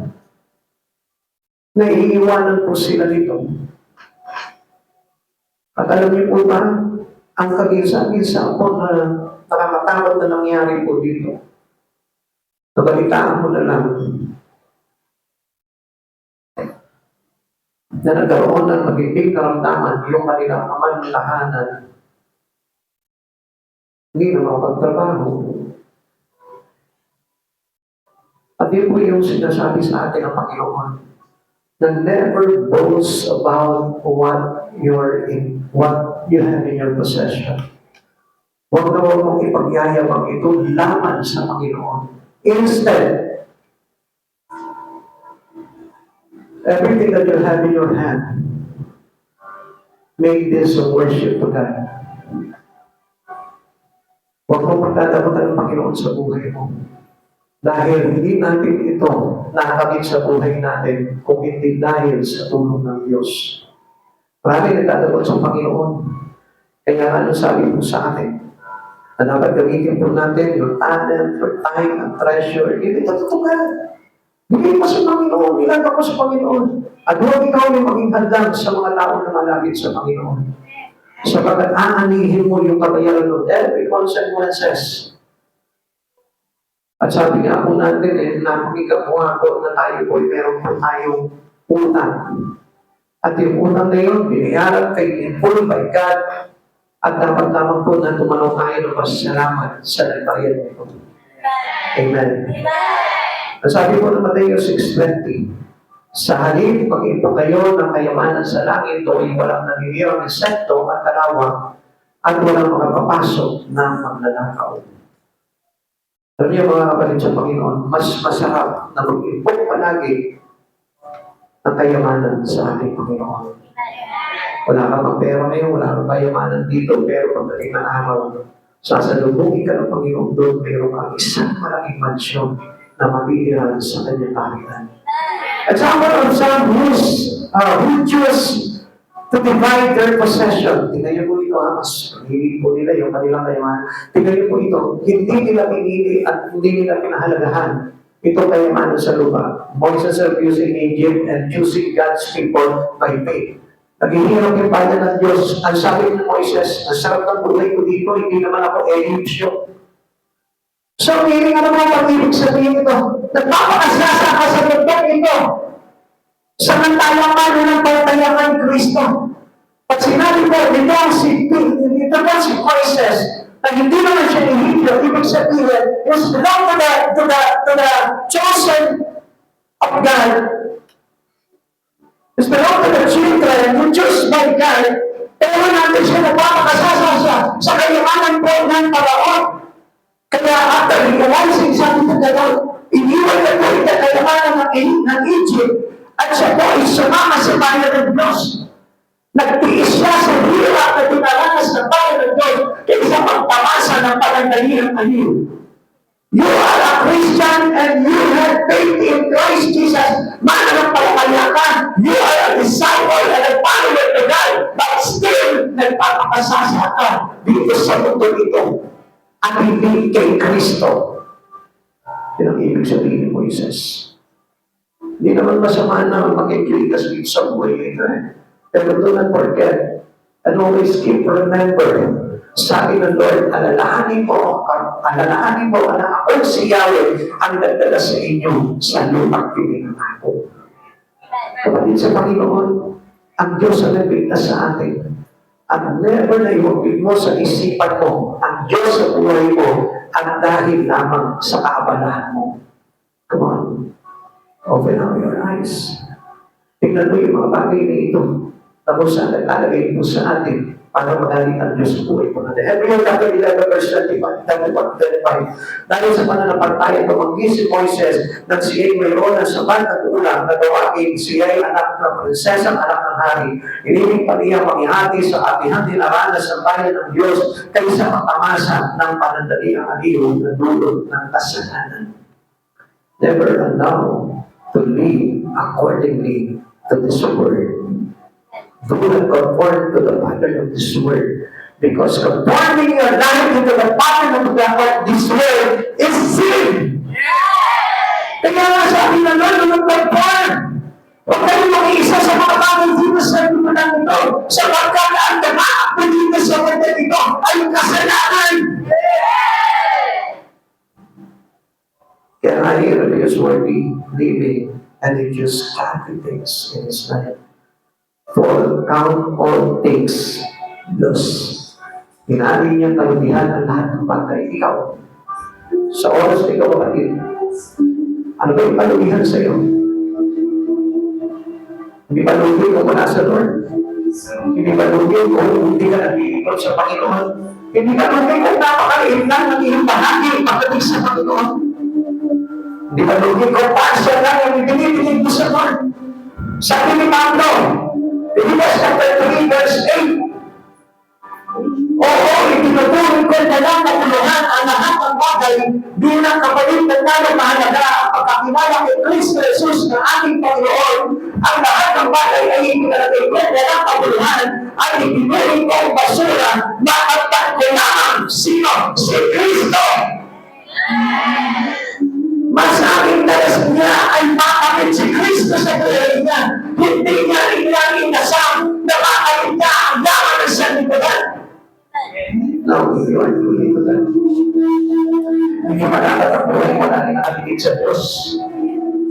Naiiwanan po sila dito. At alam niyo po ba, ang kagisa-gisa po na nakakatakot na nangyari po dito. Nabalitaan mo na lang na nagkaroon ng magiging karamdaman yung kanilang kamanlahanan. Hindi na makapagtrabaho. At yun po yung sinasabi sa atin ng Panginoon, na never boast about what you have in your possession. Huwag na huwag mong ipagyayabang ito laban sa Panginoon. Instead, everything that you have in your hand, make this a worship to God. Huwag mong pagdadamutan ng Panginoon sa buhay mo. Dahil hindi natin ito nakakamit sa buhay natin kung hindi dahil sa tulong ng Diyos. Marami nagdadamot sa Panginoon. Kaya ano sabi mo sa atin? Na dapat gamitin po natin your talent, your time, and treasure. Hindi tatutugan. Bigay mo sa Panginoon. Ilagay mo sa Panginoon. At huwag ikaw ay maging hadlang sa mga tao na malapit sa Panginoon. Sapagkat aanihin mo yung kabayaran ng every consequences. At sabi nga po natin, napakikabuha ko na tayo po, meron po tayong utang. At yung utang na yun, binayaran kay in full by God. At dapat lamang po na tumanong tayo ng pasasalamat sa nagbayad nito. Amen. At sabi po ng Mateo 6:20, sa halip, mag-ito kayo ng kayamanan sa langit, doon walang nangingiram ng insekto at kalawang, at walang makapapasok ng magnanakaw. Alam niyo mga kapatid sa Panginoon, mas masarap na mag-impok palagi ang kayamanan sa ating Panginoon. Wala ka pang pera ngayon, wala kang kayamanan dito, pero pagdating ng araw, sasalubungin ka ng Panginoon doon, mayroon kang isang malaking mansyon na mabihiraan sa kanyang pagitan. At some of some who choose to divide their possession. Tingnan niyo po ito, mas pinili po nila yung kanilang kayamanan. Tingnan niyo po ito, hindi nila pinili at hindi nila pinahalagahan ito kayamanan sa lupa. Moses refusing Egypt and choosing God's people by faith. Naghihirap yung pala ng Diyos. Ang sabi ni Moises, ang sarap ng buhay ko dito, hindi naman ako Egyptio. So, hindi nga naman pag-ibig sabihin ito. Nagpapakasasa ka sa lugar ito. Samantalang ano ng pagtayangan Kristo. Pag sinabi ko, ito po si Moises, na hindi naman siya Egyptio, ibig sabihin, is belong to the chosen of God. Is belong to the children who choose by God. Pero natin siya nagpapakasasa sa kayamanan po ng Paraon. Kaya after realizing something to God, iniwan na po ito kayamanan ng Egypt at siya po ay sumama sa bayan ng Diyos. Nagtiis siya sa hirap na dinaranas ng bayan ng Diyos kaysa magtamasa ng panandaliang aliw. You are a Christian and you have faith in Christ Jesus. Mananampalataya ka. You are a disciple and a follower to God, but still nagpapakasasa ka dito sa mundo ito. At hindi kay Kristo. Yan ang ibig sabihin ni Moises. Hindi naman masama na mag-enjoy dito sa buhay nito. Pero do not forget and always remember, sabi ng Lord, alalahanin mo na ako si Yahweh ang nagdala sa inyo sa lumang piling ako. Kapatid sa Panginoon, ang Diyos ang nagligtas sa atin. At never na iwagpig mo sa isipan mo ang Diyos sa buhay mo at dahil lamang sa kaabalahan mo. Come on. Open up your eyes. Tingnan mo yung mga bagay na ito. Tapos saan naglalagay mo sa atin para magaling ang Diyos sa buhay mo natin. Hebrew chapter 11 verse 25. Dahil sa pananampalataya tumanggi si Moises nang siya'y mayroon ng sapat at ulang na gawagin siya'y anak ng prinsesang anak ng hari. Iniling pa niya manghihati sa atihan dinaranas ng bayan ng Diyos kaysa matamasa ng panandaliang aliw na dulot ng kasalanan. Never allow to live accordingly to this word. Do not conform to the pattern of this word. Because conforming your life into the pattern of this word is sin. Kaya nga sabi ng Lord, don't conform. Huwag kayo mag-iisa sa mga bagay dito sa lupa ng ito. Sapagkat ang damaak dito sa mundo ito ay kasalanan. Kaya nga here is worthy living and it just happy things in his life. For count all things loss. Hinali niyang kalutihan ang lahat ng bagay. Ikaw, sa oras na ikaw kapatid, Ano ba yung palugihan sa'yo? Hindi palugi kung wala sa Lord. Hindi palugi kung hindi ka nag-iikot sa Panginoon. Hindi palugi kung napakaliit lang ng iyong bahagi pagdating sa Panginoon. Hindi palugi kung passion lang yung ibinibinig mo sa Lord. Sabi ni Pablo, Philippians chapter 3 verse 8, oo, itinutuloy ko na lang at lahat ang lahat ng bagay bilang kapalit ng nalang mahalaga ang pagkakilala kay Kristo Jesus na ating Panginoon. Ang lahat ng bagay ay itinalagay ko na lang kabuluhan ay itinuloy ko ang basura na at kailangan sino? Si Kristo! Mas aking dalas niya ay makakit si Kristo sa buhay niya. Hindi niya rin lang inasam na makakit niya ang laman ng sanlibutan. Hindi ba dapat ang buhay mo natin nakakit sa Diyos?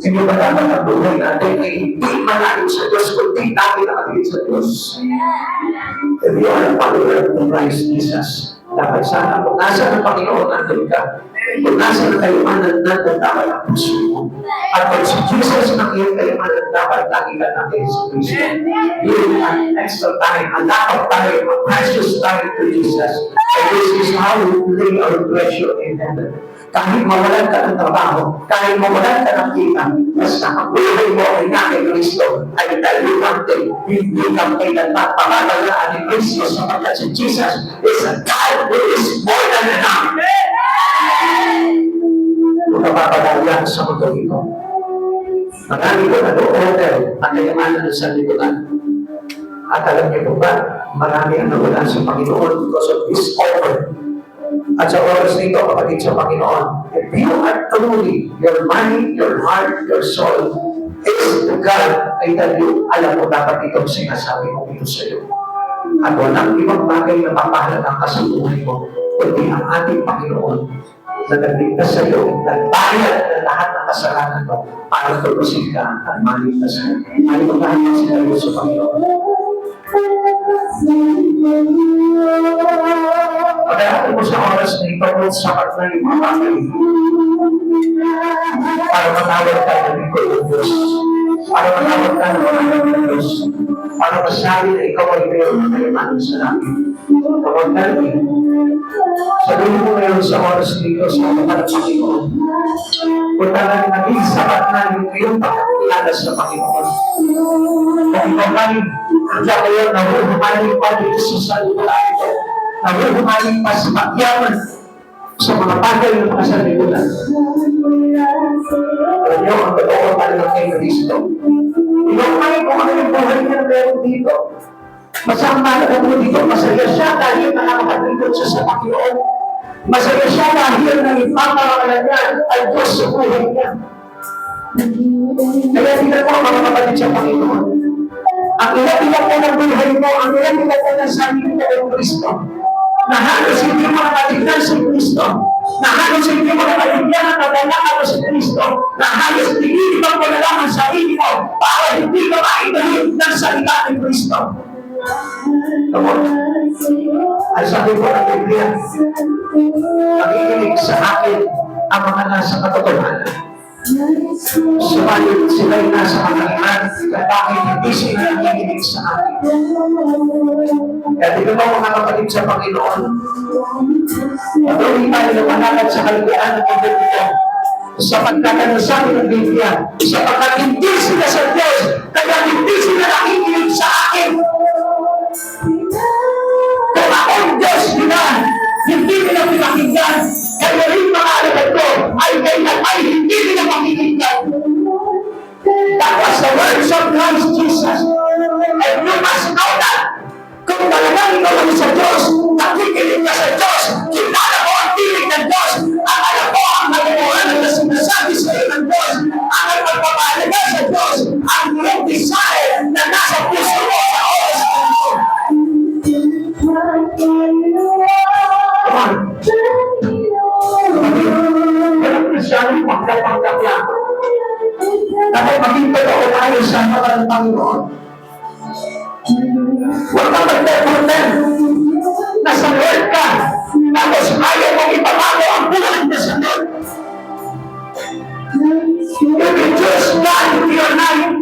Hindi ba dapat ang buhay natin ay hindi manakit sa Diyos kundi natin nakakit sa Diyos? If you are a follower of Christ Jesus, dapat sana kung nasa ng Panginoon nandun ka, kung nasa ng kayamanan nandun dapat ang puso mo. At kung si Jesus ng iyong kayamanan dapat lagi ka natin sa Kristo. Give an extra time, a lot of time, a precious time to Jesus. And this is how we lay our treasure in heaven. Kahit mawalan ka ng trabaho, kahit mawalan ka ng kita, basta ang buhay mo ay na kay Kristo, ay dalawante, hindi ka kailanman pamamalaan ni Kristo sapagkat si Jesus is a God who is more than enough. Kung napapadaya sa mundo ito, marami ko na do-order ang kayamanan ng sanlibutan. At alam niyo po ba, marami ang nawala sa Panginoon because of this offer. At sa oras nito, kapatid sa Panginoon, if you are truly, your mind, your heart, your soul is to God, I tell you, alam mo dapat itong sinasabi mo ito sa iyo. At walang ibang bagay na papahalagang ka sa buhay mo, kundi ang ating Panginoon na nagligtas sa iyo, nagbayad ng lahat ng kasalanan mo para tulusin ka at maligtas ka. Maligtas ka sila sa Panginoon. Pagkakataon mo sa oras na ito, sapat na yung mga bagay para matawag tayo ng lingkod ng Diyos, para matawag tayo ng lingkod ng Diyos, para masabi na ikaw ay mayroon na kayamanan sa langit. Tawag tayo. Sabihin mo ngayon sa oras dito sa mga ng Panginoon, kung talagang naging sapat na yung iyong pagkakilala sa Panginoon. Kung ikaw ay kaya ngayon nahuhumaling pa dito sa sanlibutan ito, nahuhumaling pa sa pagyaman sa mga bagay ng mga sanlibutan. Alam niyo, ang totoo talagang kay Kristo. Ikaw ay kung ano yung buhay niya na meron dito. Masama na mo dito, masaya siya dahil nakakapaglikod siya sa Panginoon. Masaya siya dahil nang ipapakalan niya ay Diyos sa buhay niya. Kaya tingnan mo mga kapatid sa Panginoon. Ang ilang-ilang ko ng buhay mo, ang ilang-ilang ko ng sarili mo ng Kristo, na halos hindi mo nakatignan si Kristo, na halos hindi mo nakatignan ang kaganaan mo si Kristo, na halos tinitibang mo na lang ang sarili mo para hindi ka maitahin ng salita ni Kristo. Tama. Ay sabi ko ng Biblia, nakikinig sa akin ang mga nasa katotohanan. Subalit sila'y nasa kalangan kaya bakit hindi sila nakikinig sa akin. Kaya di ba mga kapatid sa Panginoon, patuloy tayo lumalakad sa kaligaan ng Biblia sapagkat ang sabi ng Biblia, sapagkat hindi sila sa Diyos, kaya hindi sila nakikinig sa akin. Kung ako'y Diyos nila, hindi nila pinakinggan, kaya rin mga alagad ko ay hindi nila makikinggan. That was the words of Christ Jesus. And you must know that. Kung talagang ikaw ay sa Diyos, nakikinig ka sa Diyos, kilala mo ang tinig ng Diyos, ang alam mo ang nalimuhanan na sinasabi sa iyo ng Diyos, ang magpapahalaga sa Diyos, ang iyong desire na nasa puso mo sa oras ng Diyos. Walang Kristiyanong pagkapanggap lang. Dapat maging totoo tayo sa mga ng Panginoon. Huwag kang magdadulnan. Nasa Lord ka. Tapos ayaw mong ipabago ang buhay na sa Lord. tonight,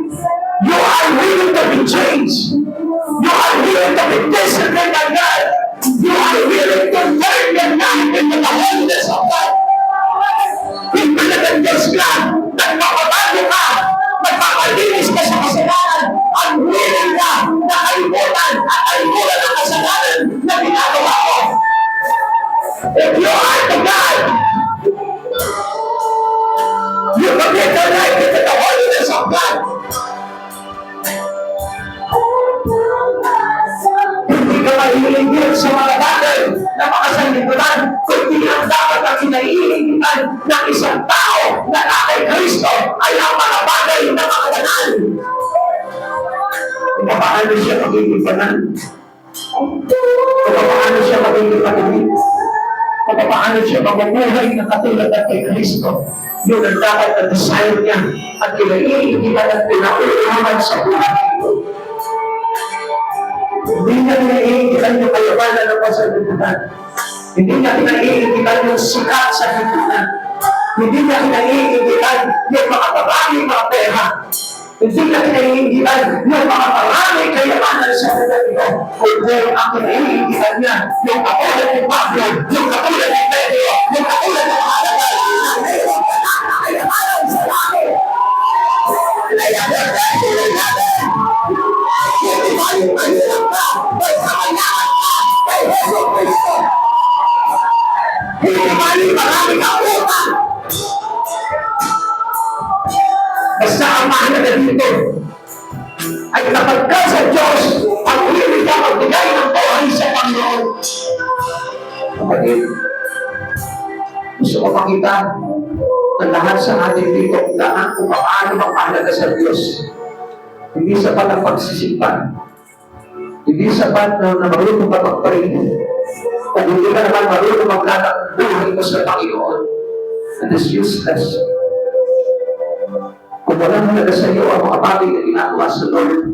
you are willing to be changed. You are willing to be disciplined by God. You are willing to turn your life into the holiness of God. Hindi na ng Diyos ka, nagpapabago ka, magpapalinis ka sa kasalanan, ang willing ka na kalimutan at kalimutan ang kasalanan na ginagawa mo. If you are the God, you commit your life into the holiness of God. Hindi ka mahihiligin sa mga bagay na makasanlibutan, kundi ang dapat ang kinaiinitan ng isang tao na kay Kristo ay ang mga bagay na makabanal. Paano siya magiging banal? Paano siya magiging patuloy? Paano siya mamumuhay na katulad at kay Kristo? Yun ang dapat na desire niya at kinaiinitan at pinauulaman sa buhay. Hindi niya kinaiinitan yung kayamanan ng pasanlibutan. Hindi niya kinaiinitan yung sikat sa lipunan. Hindi niya kinaiinitan yung mga maraming mga pera. Hindi niya kinaiinitan yung mga maraming kayamanan sa buhay ito. Kundi ang kinaiinitan niya yung katulad ni Pablo, yung katulad ni Pedro, yung katulad ni Halagal, na mayroon ka na kayamanan sa langit. Kaya hindi tayo mahirap na may kakayahan ka kay Yeso Cristo. Hindi mali marami kang utang. Basta ang mahalaga dito ay kapag ka sa Diyos ang hilig ka magbigay ng buhay sa Panginoon. Kapatid, gusto ko makita ang lahat sa atin dito lahat kung paano magpahalaga sa Diyos. Hindi sapat ang pagsisimpan. Hindi sapat na marunong ka magparin. Kung hindi ka naman marunong maglatag buhay mo sa Panginoon, it is useless. Kung walang halaga sa iyo ang mga bagay na ginagawa sa Lord,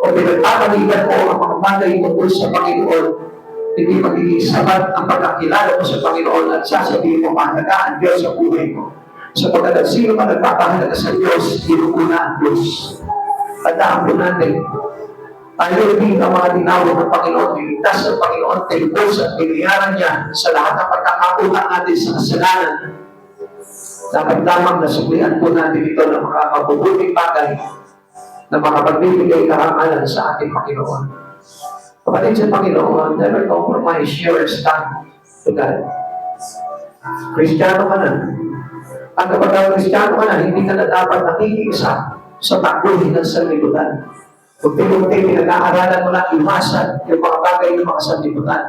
o pinagpapaligan mo ang mga bagay tungkol sa Panginoon, hindi magiging sapat ang pagkakilala mo sa Panginoon at sasabihin mo mahalaga ang Diyos sa buhay mo. Sapagkat ang sino man nagpapahalaga sa Diyos, inuuna ang Diyos. Tandaan po natin, tayo din ang mga tinawag ng Panginoon, niligtas ng Panginoon, tinubos at biniyaran niya sa lahat ng pagkakautang natin sa kasalanan. Dapat lamang nasuklian po natin ito ng mga mabubuting bagay na makapagbibigay karangalan sa ating Panginoon. Kapatid sa Panginoon, never compromise your stand to God. Kristiyano ka na. At kapag Kristiyano ka na, hindi ka na dapat nakikiisa sa takbuhin ng sanlibutan. Unti-unti, pinag-aaralan mo na iwasan yung mga bagay ng mga sanlibutan.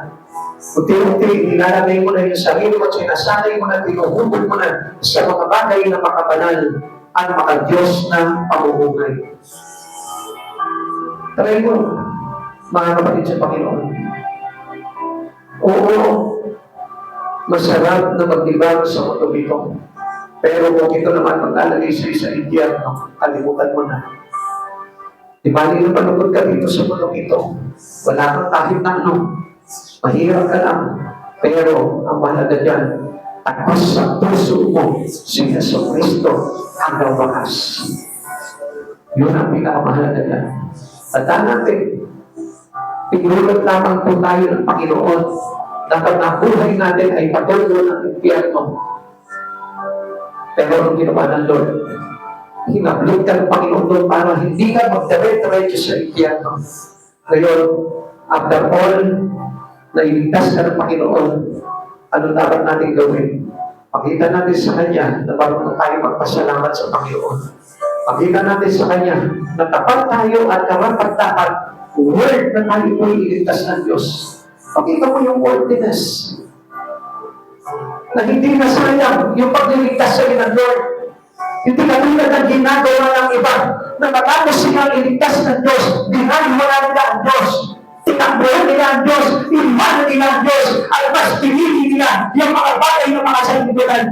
Unti-unti, nilalagay mo na yung sarili mo at sinasanay mo na, tinuhubog mo na sa mga bagay na makabanal at makadiyos na pamumuhay. Try mo, mga kapatid sa Panginoon. Oo, masarap na maglibang sa mundo ito. Pero kung ito naman maglalagay sa impyerno, kalimutan mo na. Di bali na panugod ka dito sa mundo ito. Wala kang kahit na ano. Mahirap ka lang. Pero ang mahalaga dyan, takos sa puso mo si Yeso Cristo hanggang wakas. Yun ang pinakamahalaga dyan. Tandaan natin, pinulot lamang po tayo ng Panginoon. Dapat ang buhay natin ay patuloy ng impyerno. Pero ang ginawa ng Lord, hinablog ka ng Panginoon doon para hindi ka magdire-diretso sa impyerno. Ngayon, after all, nailigtas ka ng Panginoon, ano dapat natin gawin? Pakita natin sa Kanya na marunong tayo magpasalamat sa Panginoon. Pakita natin sa Kanya na tapat tayo at karapat-dapat word na tayo po iligtas ng Diyos. Pakita mo yung worthiness na hindi nasayang yung pagliligtas sa ng Lord. Hindi katulad ng ginagawa ng iba na matapos silang iligtas ng Diyos, dinaliwala nila ang Diyos, tinakbuhan nila ang Diyos, iman nila ang Diyos, at mas pinili nila yung mga bagay ng mga sanlibutan.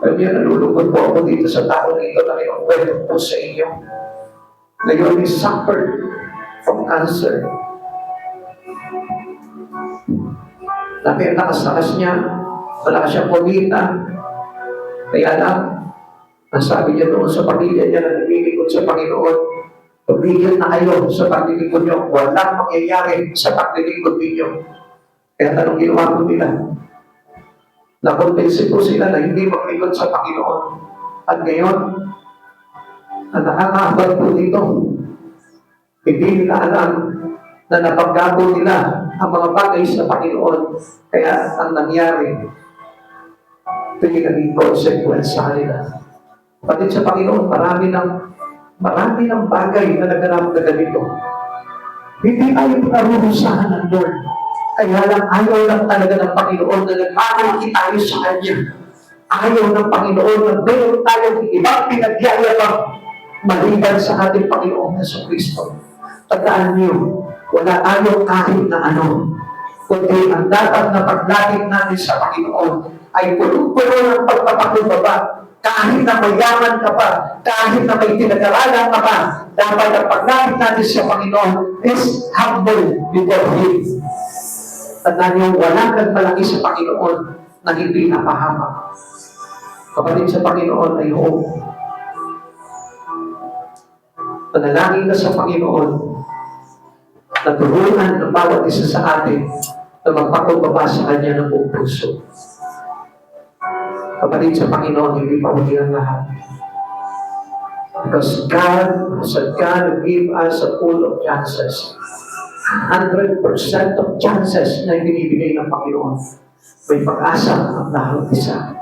Alam niyo, nalulungkot po ako dito sa tao na ito na may kwento po sa inyo. Ngayon, he suffered from cancer. Nakas niya, wala siyang kumita. Kaya lang, Ang sabi niya doon sa pamilya niya na nililingkod sa Panginoon, tumigil na kayo sa paglilingkod niyo. Walang mangyayari sa paglilingkod ninyo. Kaya tanong ginawa ko nila, nakonbensi po sila na hindi maglingkod sa Panginoon. At ngayon, ang nakakaabal po dito, hindi nila alam na napaggago nila ang mga bagay sa Panginoon. Kaya ang nangyari, tingin consequence sa kanila. Pati sa Panginoon, marami ng bagay na naganap na ganito. Hindi tayo pinarurusahan ng Lord. Kaya lang ayaw lang talaga ng Panginoon na nagmamalaki tayo sa Kanya. Ayaw ng Panginoon na meron tayong ibang pinagyayabang maliban sa ating Panginoong Jesucristo. Tandaan niyo, wala tayong kahit na ano, kundi ang dapat na paglapit natin sa Panginoon ay puno-puno ng pagpapakumbaba. Kahit na mayaman ka pa, kahit na may pinag-aralan ka pa, dapat ang paglapit natin sa Panginoon is humble before Him. Tandaan niyo, walang nagmalaki sa Panginoon na hindi napahamak. Kapatid sa Panginoon ay hope. Panalangin ka sa Panginoon na turuan ng bawat isa sa atin na magpakumbaba sa Kanya ng buong puso. Kapatid sa Panginoon, hindi pa huli ang lahat. Because God said God will give us a pool of chances. 100% of chances na binibigay ng Panginoon. May pag-asa ang bawat isa.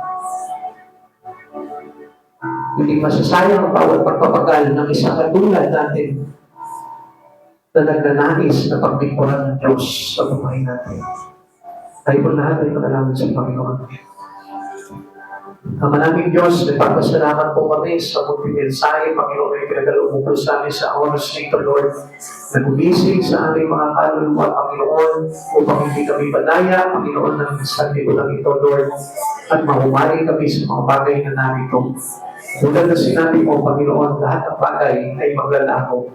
Hindi masasayang ang bawat pagpapagal ng isang katulad natin na nagnanais na paglingkuran ng Diyos sa buhay natin. Tayo po lahat ay panalangin sa Panginoon. Ang maraming Diyos, nagpapasalamat po kami sa munting mensahe, Panginoon, ay pinagkaloob po sa amin sa oras nito, Lord. Nagumising sa aming mga kaluluwa, Panginoon, upang hindi kami badaya, Panginoon, ng sabi ko lang ito, Lord, at mahumari kami sa mga bagay na narito. Tulad na sinabi mo, Panginoon, lahat ng bagay ay maglalaho.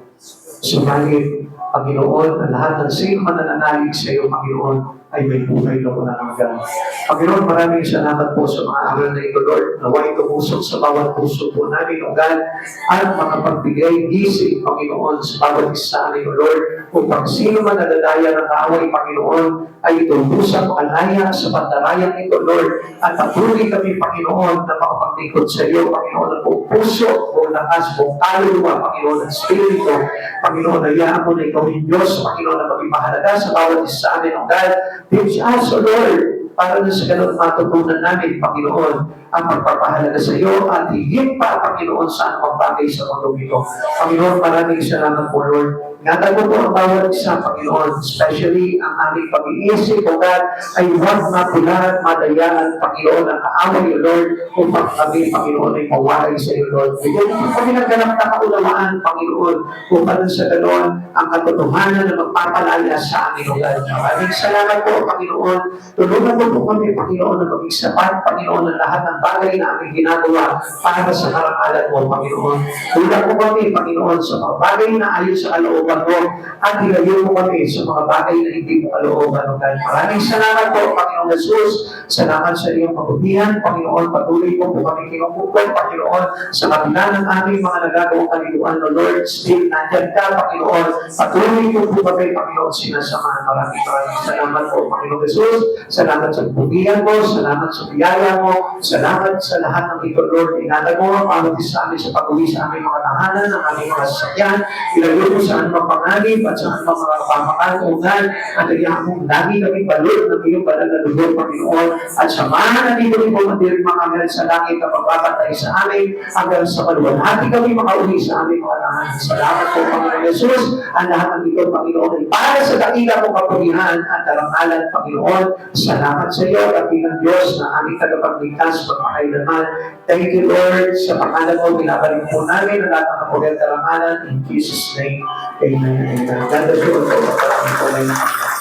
Subalit, Panginoon, ang lahat ng sino man na nanalig sa iyo, Panginoon, ay may buhay na walang hanggan. Panginoon, maraming salamat po sa mga aral na ito, Lord. Naway tumusok sa bawat puso po namin, O God, at makapagbigay gising, Panginoon, sa bawat isa namin, O Lord, upang sino man nadadaya ng kaaway, Panginoon, ay tubusang alaya sa pandarayang ito, Lord, at patuloy kami, Panginoon, na makapaglingkod sa iyo, Panginoon, ang buong puso, buong lakas, buong kaluluwa, Panginoon, ang Espiritu, Panginoon, hayaan mo na ikaw yung Diyos, Panginoon, na magpapahalaga sa bawat isa namin, O God. Teach us, O Lord, para na sa ganun matutunan namin, Panginoon, ang pagpapahalaga sa iyo at higit pa, Panginoon, sa anumang bagay sa mundo ito. Panginoon, maraming salamat po, Lord. Ingatan mo po ang bawat isa, Panginoon, especially ang aming pag-iisip, O God, ay huwag mapulan, madayaan, Panginoon, ang kaaway, O Lord, upang kami, Panginoon, ay mawalay sa iyo, Lord. Bigyan mo kami ng ganap na kaunawaan, Panginoon, upang sa ganoon, ang katotohanan na magpapalaya sa amin, O God. Maraming salamat po, Panginoon. Tulungan mo po kami, Panginoon, na maging sapat, Panginoon, ng lahat ng bagay na aming ginagawa para sa karangalan mo, Panginoon. Tulungan mo kami, Panginoon, sa mga bagay na ayon sa kalooban mo at hilayo mo kami sa mga bagay na hindi mo kalooban, O God. Maraming salamat po, Panginoon Jesus. Salamat sa iyong kabutihan, Panginoon. Patuloy mo po kami kinumukol, Panginoon, sa kabila ng aming mga nagagawang kalituan, O Lord. Still, nandyan ka, Panginoon. Patuloy mo po kami, Panginoon, sinasamahan. Maraming salamat po, Panginoon Jesus. Salamat sa kabutihan mo. Salamat sa biyaya mo. Salamat sa lahat ng ito, Lord. Ingatan mo ang bawat isa amin sa pag-uwi sa aming mga tahanan, ang aming mga sasakyan. Ilayo mo sa anumang panganib at sa anumang mga kapamakan, O God. At ayaw mo, lagi kami balot ng iyong banal na dugo, Panginoon. At samahan na dito rin po matirin mga anghel sa langit na magpapatay sa amin hanggang sa kaluwalhati kami makauwi sa aming mga tahanan. Salamat po, Panginoon Jesus. Ang lahat ng ito, Panginoon, ay para sa dakila mong kapulihan at karangalan, Panginoon. Salamat sa iyo, dakilang Diyos, na aming tagapagligtas magpakailanman. Thank you, Lord, sa pangalan mo, binabaling po namin ang lahat ng kapulihan karangalan. In Jesus' name, Amen. Amen. God bless you all.